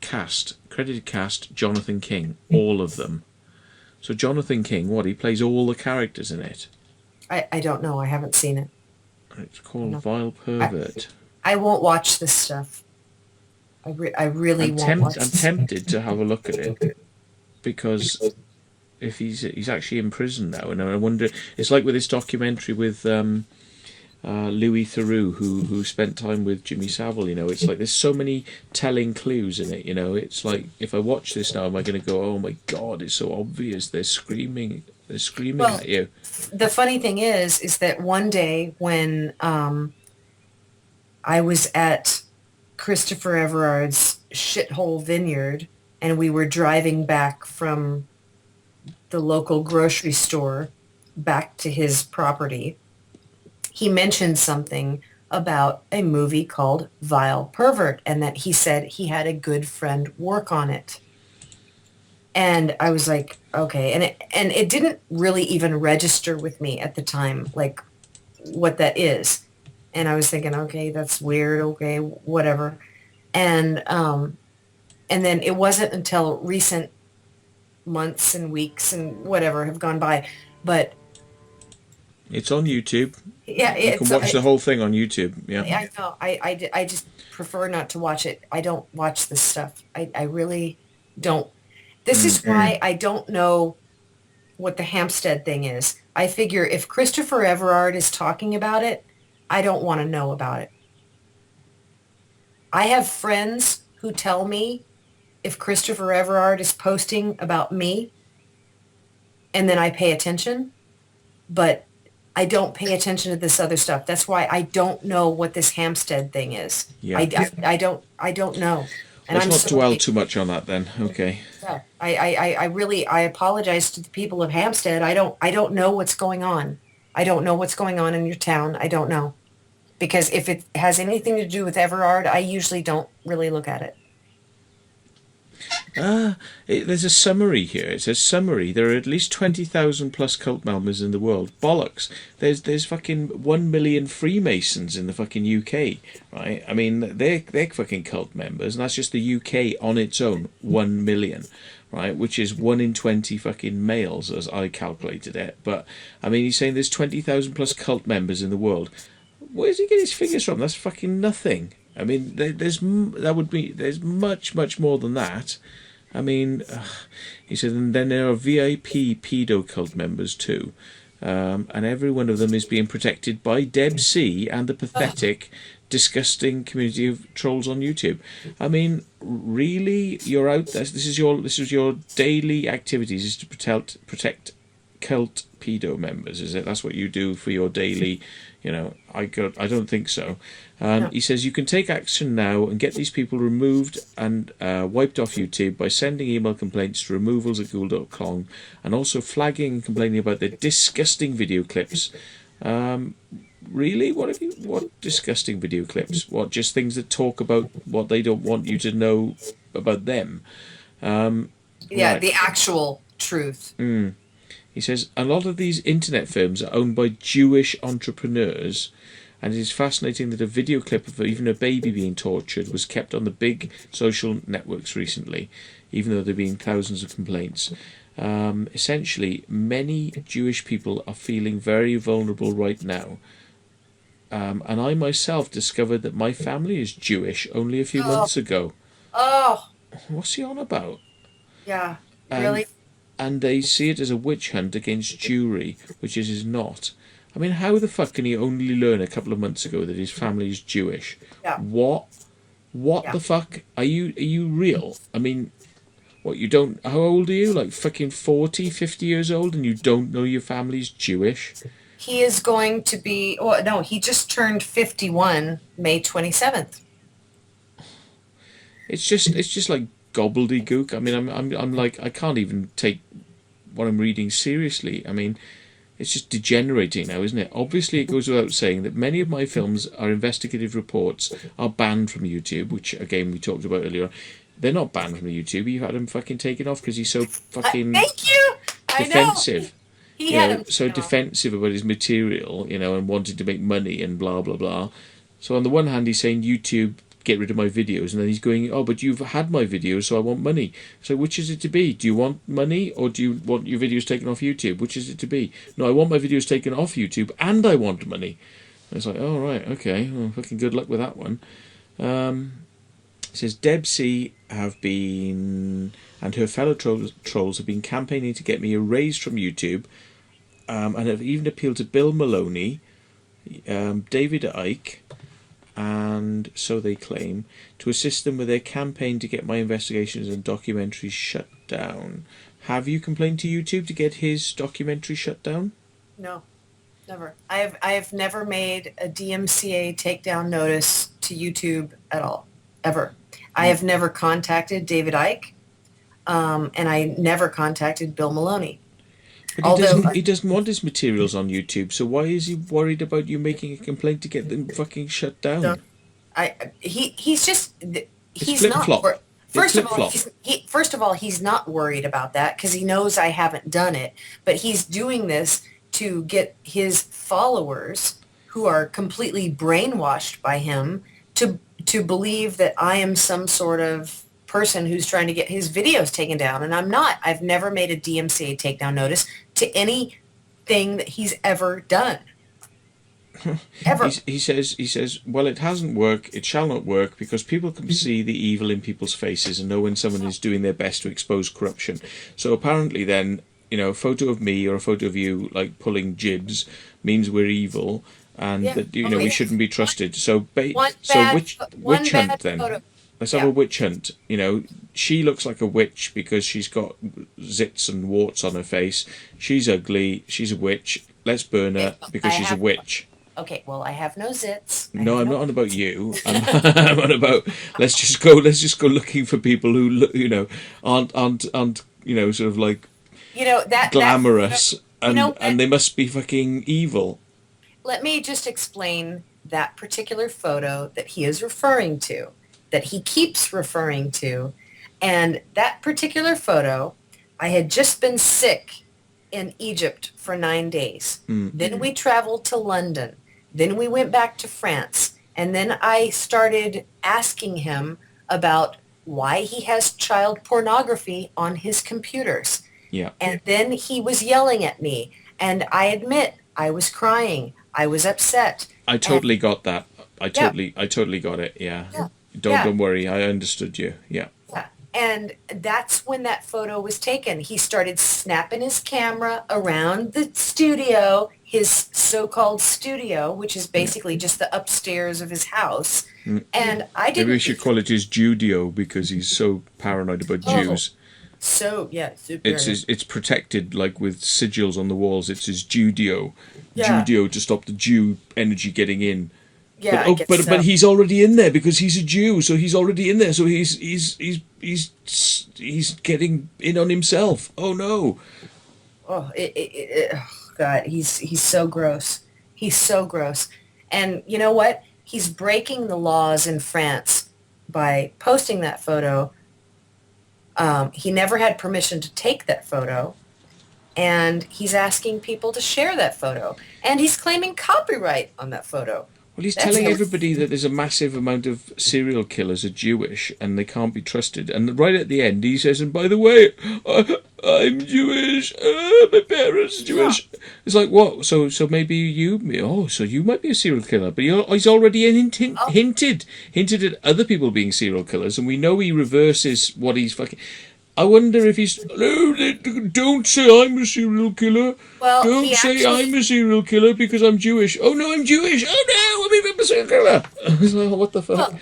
credited cast, Jonathan King, all of them. So Jonathan King, he plays all the characters in it? I don't know. I haven't seen it. It's called Vile Pervert. I won't watch this stuff. I really won't watch this. I'm tempted to have a look at it because if he's actually in prison now, and I wonder. It's like with this documentary with Louis Theroux, who spent time with Jimmy Savile. You know, it's like there's so many telling clues in it. You know, it's like if I watch this now, am I going to go, oh my god, it's so obvious? They're screaming Well, at you. the funny thing is that one day when I was at Christopher Everard's shithole vineyard, and we were driving back from the local grocery store back to his property, he mentioned something about a movie called Vile Pervert, and that he said he had a good friend work on it. And I was like, okay. And it didn't really even register with me at the time, like what that is. And I was thinking, okay, that's weird. Okay, whatever. And then it wasn't until recent months and weeks and whatever have gone by, but It's on YouTube. yeah, You can watch the whole thing on YouTube. Yeah. I know. I just prefer not to watch it. I don't watch this stuff. I really don't. This is why I don't know what the Hampstead thing is. I figure if Christopher Everard is talking about it, I don't want to know about it. I have friends who tell me if Christopher Everard is posting about me, and then I pay attention, but I don't pay attention to this other stuff. That's why I don't know what this Hampstead thing is. Yeah. I don't know. And Let's I'm not sorry. dwell too much on that then. Okay. Yeah. I really apologize to the people of Hampstead. I don't know what's going on. I don't know what's going on in your town. I don't know. Because if it has anything to do with Everard, I usually don't really look at it. There's a summary here. It says summary. There are at least 20,000 plus cult members in the world. Bollocks. There's fucking 1 million Freemasons in the fucking UK, right? I mean, they're fucking cult members, and that's just the UK on its own. 1 million, right? Which is 1 in 20 fucking males, as I calculated it. But I mean, he's saying there's 20,000 plus cult members in the world. Where does he get his figures from? That's fucking nothing. I mean, there's much more than that. I mean, he said, and then there are VIP pedo cult members too, and every one of them is being protected by Deb C and the pathetic, disgusting community of trolls on YouTube. I mean, really, you're out there. This is your daily activities, is to protect cult pedo members, is it? That's what you do for your daily. You know, I don't think so. No. He says you can take action now and get these people removed and wiped off YouTube by sending email complaints to removals@google.com, and also flagging and complaining about the disgusting video clips. Really? What disgusting video clips? What, just things that talk about what they don't want you to know about them? Yeah, Right. the actual truth. He says a lot of these internet firms are owned by Jewish entrepreneurs, and it is fascinating that a video clip of even a baby being tortured was kept on the big social networks recently, even though there have been thousands of complaints. Essentially, many Jewish people are feeling very vulnerable right now. And I myself discovered that my family is Jewish only a few months ago. Oh, What's he on about? yeah, And- really? And they see it as a witch hunt against Jewry, which it is not. I mean, how the fuck can he only learn a couple of months ago that his family is Jewish? Yeah. What Yeah. the fuck? Are you real? I mean, what, you don't... How old are you? Like fucking 40, 50 years old, and you don't know your family's Jewish? He is going to be, well, no, he just turned 51 May 27th. It's just like gobbledygook. I mean, I'm like, I can't even take what I'm reading seriously. I mean, it's just degenerating now, isn't it? Obviously, it goes without saying that many of my films are investigative reports, are banned from YouTube, which again we talked about earlier. They're not banned from YouTube. You've had him fucking taken off because he's so fucking Thank you. I defensive. know. He You had know, him so taken off. defensive about his material, you know, and wanting to make money and blah blah blah. So on the one hand, he's saying YouTube, get rid of my videos, and then he's going, oh, but you've had my videos, so I want money. So which is it to be? Do you want money, or do you want your videos taken off YouTube? Which is it to be? No, I want my videos taken off YouTube, and I want money. And it's like, oh right, okay, well, fucking good luck with that one. It says Deb C have been and her fellow trolls have been campaigning to get me erased from YouTube, and have even appealed to Bill Maloney, David Icke, and so they claim, to assist them with their campaign to get my investigations and documentaries shut down. Have you complained to YouTube to get his documentary shut down? No, never. I have never made a DMCA takedown notice to YouTube at all, ever. I have never contacted David Icke, and I never contacted Bill Maloney. But he doesn't want his materials on YouTube, so why is he worried about you making a complaint to get them fucking shut down? No, he's not. First of all, he's not worried about that because he knows I haven't done it. But he's doing this to get his followers, who are completely brainwashed by him, to believe that I am some sort of person who's trying to get his videos taken down, and I'm not. I've never made a DMCA takedown notice to anything that he's ever done. Ever. He says, well, it hasn't worked, it shall not work, because people can see the evil in people's faces and know when someone is doing their best to expose corruption. So apparently then, a photo of me or a photo of you, like, pulling jibs means we're evil, and that, we shouldn't be trusted. So witch hunt then. Photo. Let's have a witch hunt. She looks like a witch because she's got zits and warts on her face. She's ugly. She's a witch. Let's burn her because she's a witch. Okay, well, I have no zits. No, I'm not on about you. I'm on about let's just go looking for people who aren't sort of like glamorous and they must be fucking evil. Let me just explain that particular photo that he is referring to, that he keeps referring to. And that particular photo, I had just been sick in Egypt for 9 days. Mm-hmm. Then we traveled to London. Then we went back to France. And then I started asking him about why he has child pornography on his computers. Yeah. And then he was yelling at me. And I admit, I was crying. I was upset. I totally got that. I totally got it. Yeah. Don't worry. I understood you. Yeah. And that's when that photo was taken. He started snapping his camera around the studio, his so-called studio, which is basically just the upstairs of his house. And I didn't... Maybe we should call it his Judio because he's so paranoid about Jews. So, yeah. It's protected, like, with sigils on the walls. It's his Judio. Yeah. Judio to stop the Jew energy getting in. Yeah, but he's already in there because he's a Jew, so he's already in there. So he's getting in on himself. Oh no! Oh, God, he's so gross. He's so gross. And you know what? He's breaking the laws in France by posting that photo. He never had permission to take that photo, and he's asking people to share that photo, and he's claiming copyright on that photo. Well, he's telling everybody that there's a massive amount of serial killers are Jewish and they can't be trusted. And right at the end, he says, and by the way, I'm Jewish. My parents are Jewish. Yeah. It's like, what? So maybe so you might be a serial killer. But he's already hinted at other people being serial killers. And we know he reverses what he's fucking... I wonder if he's... No, don't say I'm a serial killer. Well, don't say I'm a serial killer because I'm Jewish. Oh, no, I'm Jewish. Oh, no, I'm a serial killer. I was like, what the fuck? Well,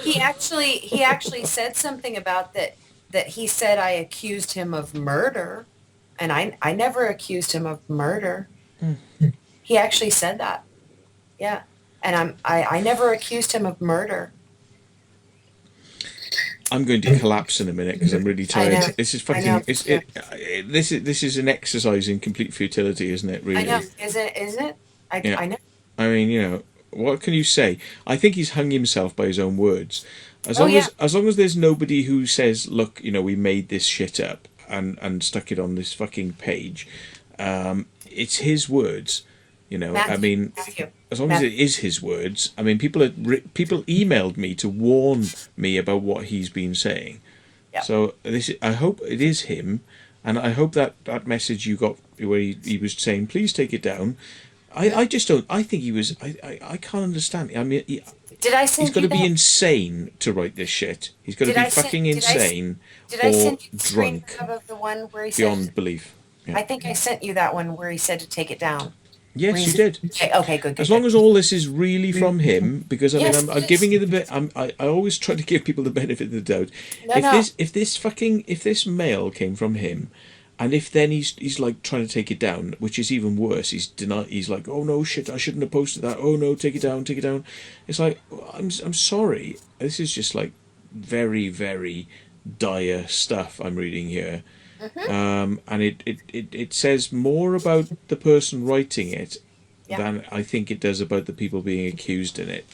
he actually said something about that he said I accused him of murder. And I never accused him of murder. He actually said that. Yeah. And I never accused him of murder. I'm going to collapse in a minute because I'm really tired. This is fucking. This is an exercise in complete futility, isn't it? Really. I know. Isn't it? I know. I mean, what can you say? I think he's hung himself by his own words. As long as there's nobody who says, look, we made this shit up and stuck it on this fucking page. It's his words. Matthew. As long as it is his words. I mean, people emailed me to warn me about what he's been saying. Yep. So I hope it is him, and I hope that message you got where he was saying, please take it down. I just don't. I think he was. I can't understand. I mean, Did I He's send got you to be that? insane to write this shit. He's got to Did be I send? fucking insane Did I or send you the screen drunk grab of the one where he said? beyond belief. Yeah. I think I sent you that one where he said to take it down. Where Yes, you he's did. okay. Okay, good, As good, long good. as all this is really from him, because I mean, Yes, I'm it is. giving you the bit. I always try to give people the benefit of the doubt. No, no. If this mail came from him, and if then he's like trying to take it down, which is even worse. He's like, oh no, shit, I shouldn't have posted that. Oh no, take it down, take it down. It's like, I'm sorry. This is just like very, very dire stuff I'm reading here. Mm-hmm. And it says more about the person writing it Yeah. than I think it does about the people being accused in it.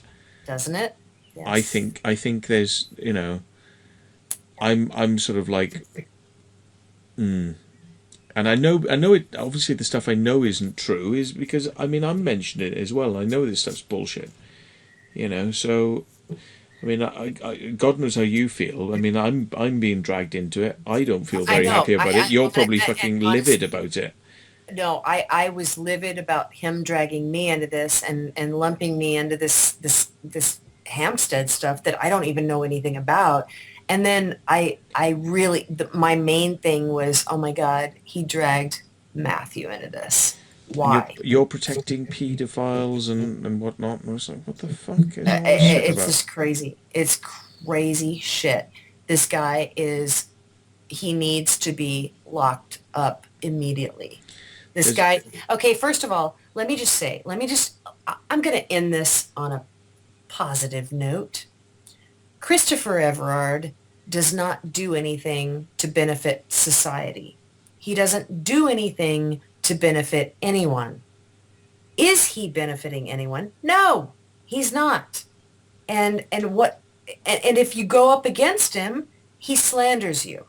Doesn't it? Yes. I think there's, I'm sort of like, and I know it. Obviously, the stuff I know isn't true is because I mean I'm mentioning it as well. I know this stuff's bullshit, So I mean, God knows how you feel. I mean, I'm being dragged into it. I don't feel I very know. happy about it. You're Well, probably and fucking livid honestly, about it. no, I was livid about him dragging me into this and lumping me into this Hampstead stuff that I don't even know anything about. And then I really my main thing was, oh my God, he dragged Matthew into this. And Why? you're protecting paedophiles and whatnot. And I was like, what the fuck is all this shit It's about? just crazy. It's crazy shit. This guy he needs to be locked up immediately. This There's, guy, okay, first of all, I'm going to end this on a positive note. Christopher Everard does not do anything to benefit society. He doesn't do anything to benefit anyone. Is he benefiting anyone? No, he's not. And if you go up against him, he slanders you.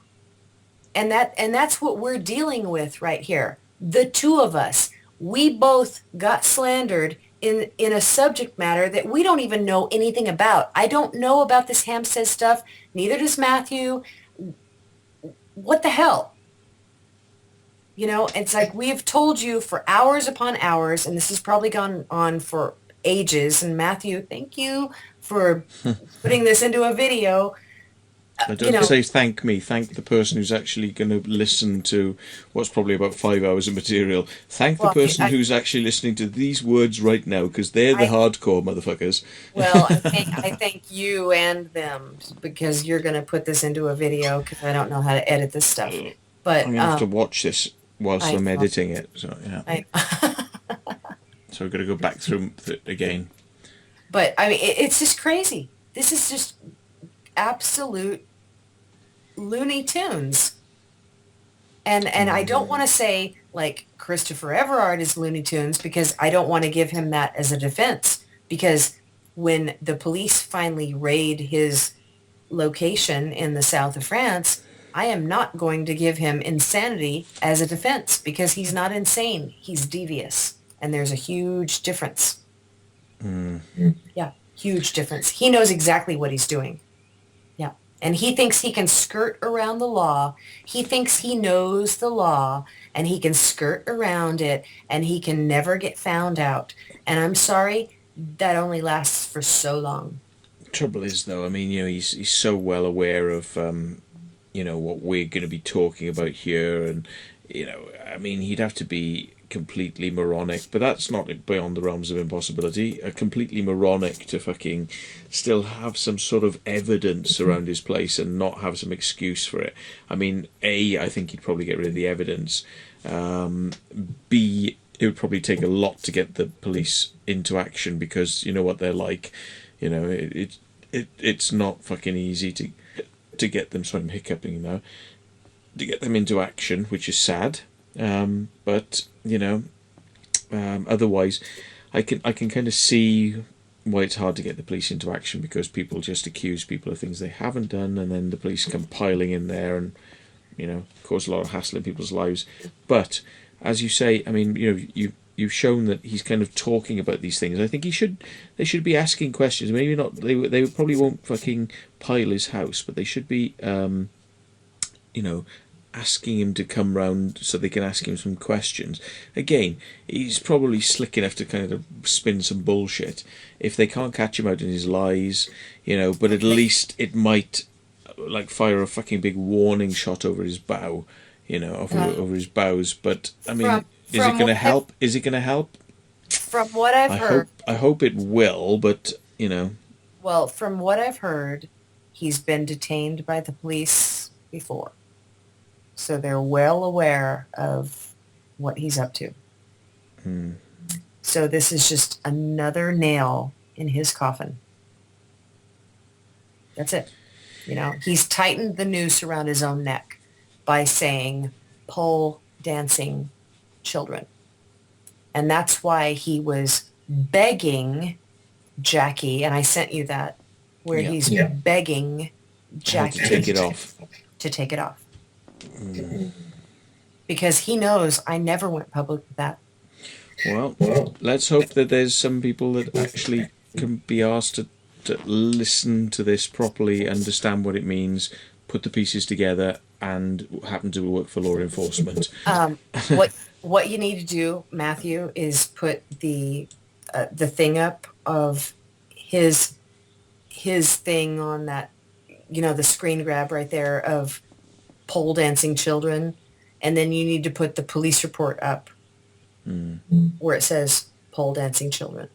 And that's what we're dealing with right here. The two of us, we both got slandered in a subject matter that we don't even know anything about. I don't know about this Hampstead stuff. Neither does Matthew. What the hell? It's like we have told you for hours upon hours, and this has probably gone on for ages. And Matthew, thank you for putting this into a video. I You don't know, say thank me. Thank the person who's actually going to listen to what's probably about 5 hours of material. Thank the well, person who's actually listening to these words right now, because they're the I hardcore motherfuckers. I thank you and them because you're going to put this into a video because I don't know how to edit this stuff. I'm But going to have to watch this whilst I I'm know. editing it. So, yeah. I So I've got to go back through it again. but I mean it's just crazy. This is just absolute Looney Tunes. And I don't want to say like Christopher Everard is Looney Tunes because I don't want to give him that as a defense because when the police finally raid his location in the south of France, I am not going to give him insanity as a defense because he's not insane. He's devious. And there's a huge difference. Yeah, huge difference. He knows exactly what he's doing. Yeah. And he thinks he can skirt around the law. He thinks he knows the law and he can skirt around it and he can never get found out. And I'm sorry, that only lasts for so long. Trouble is, though, I mean, he's so well aware of, what we're going to be talking about here, and I mean, he'd have to be completely moronic, but that's not beyond the realms of impossibility. Completely moronic to fucking still have some sort of evidence around his place and not have some excuse for it. I mean, I think he'd probably get rid of the evidence. B, it would probably take a lot to get the police into action because you know what they're like. It's not fucking easy to get them. Sorry, I'm hiccuping now. To get them into action, which is sad. But otherwise, I can kind of see why it's hard to get the police into action because people just accuse people of things they haven't done, and then the police come piling in there and cause a lot of hassle in people's lives. But as you say, I mean, you've shown that he's kind of talking about these things. I think they should be asking questions. Maybe not. They probably won't fucking pile his house, but they should be, asking him to come round so they can ask him some questions. Again, he's probably slick enough to kind of spin some bullshit. If they can't catch him out in his lies, but at least it might like fire a fucking big warning shot over his bow, over his bows. But I mean, is it going to help? Is it going to help? From what I've heard, I hope it will. But well, from what I've heard, he's been detained by the police before. So they're well aware of what he's up to. So this is just another nail in his coffin. That's it. He's tightened the noose around his own neck by saying pole dancing children. And that's why he was begging Jackie, and I sent you that, where he's begging Jackie to take it off. To take it off. Because he knows I never went public with that. Well, let's hope that there's some people that actually can be asked to listen to this properly, understand what it means, put the pieces together, and happen to work for law enforcement. What you need to do, Matthew, is put the thing up of his thing on that, the screen grab right there of pole dancing children, and then you need to put the police report up where it says pole dancing children.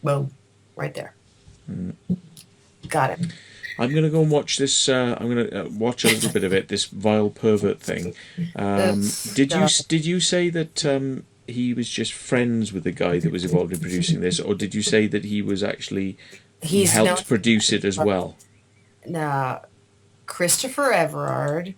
Boom, right there. Got it. I'm going to go and watch this. I'm going to watch a little bit of it. This vile pervert thing. Did you say that he was just friends with the guy that was involved in producing this, or did you say that he was actually he helped produce it as well? Now, Christopher Everard,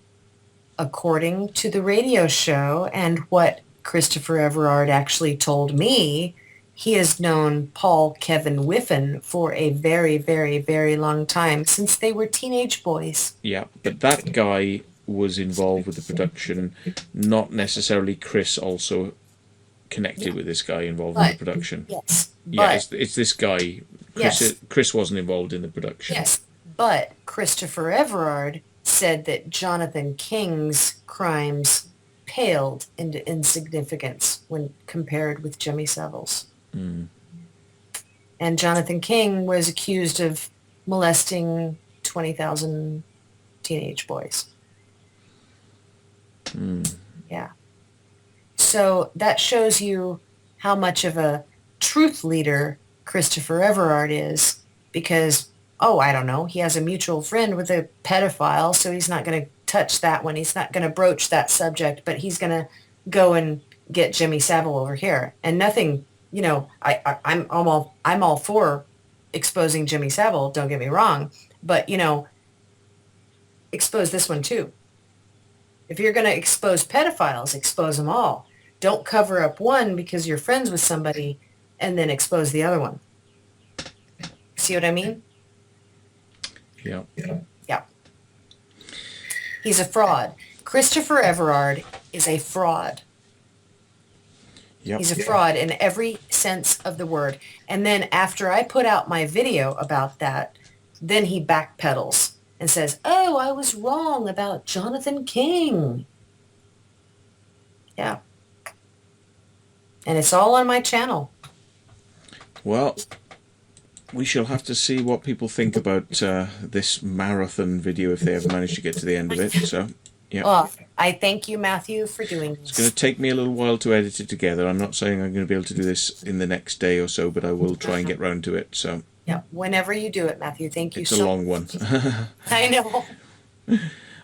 according to the radio show and what Christopher Everard actually told me, he has known Paul Kevin Whiffen for a very, very, very long time, since they were teenage boys. Yeah, but that guy was involved with the production, not necessarily Chris also connected with this guy involved in the production. Yes. Yeah, it's this guy. Chris wasn't involved in the production. Yes, but Christopher Everard said that Jonathan King's crimes paled into insignificance when compared with Jimmy Savile's. And Jonathan King was accused of molesting 20,000 teenage boys. Yeah. So that shows you how much of a truth leader Christopher Everard is, because, I don't know, he has a mutual friend with a pedophile, so he's not going to touch that one. He's not going to broach that subject, but he's going to go and get Jimmy Savile over here. And nothing, I'm all for exposing Jimmy Savile, don't get me wrong, but, expose this one too. If you're going to expose pedophiles, expose them all. Don't cover up one because you're friends with somebody and then expose the other one. See what I mean? Yeah. Yeah. He's a fraud. Christopher Everard is a fraud. Yep. He's a fraud in every sense of the word. And then after I put out my video about that, then he backpedals and says, "Oh, I was wrong about Jonathan King." Yeah. And it's all on my channel. Well, we shall have to see what people think about this marathon video if they ever manage to get to the end of it. So, yeah. Well, I thank you, Matthew, for doing this. It's going to take me a little while to edit it together. I'm not saying I'm going to be able to do this in the next day or so, but I will try and get round to it. So. Yeah, whenever you do it, Matthew. Thank you so much. It's a long one. I know.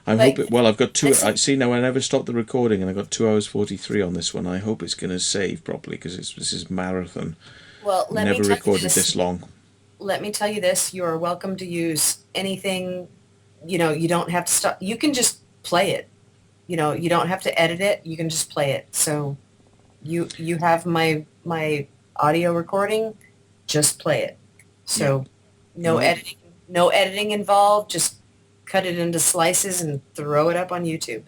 I hope it. Well, I've got two. I see now. I never stopped the recording, and I got 2 hours 43 on this one. I hope it's going to save properly because this is marathon. Well, let me never tell recorded you this long. Let me tell you this: you are welcome to use anything. You don't have to stop. You can just play it. You don't have to edit it. You can just play it. So, you have my audio recording. Just play it. So, no editing involved. Just cut it into slices and throw it up on YouTube.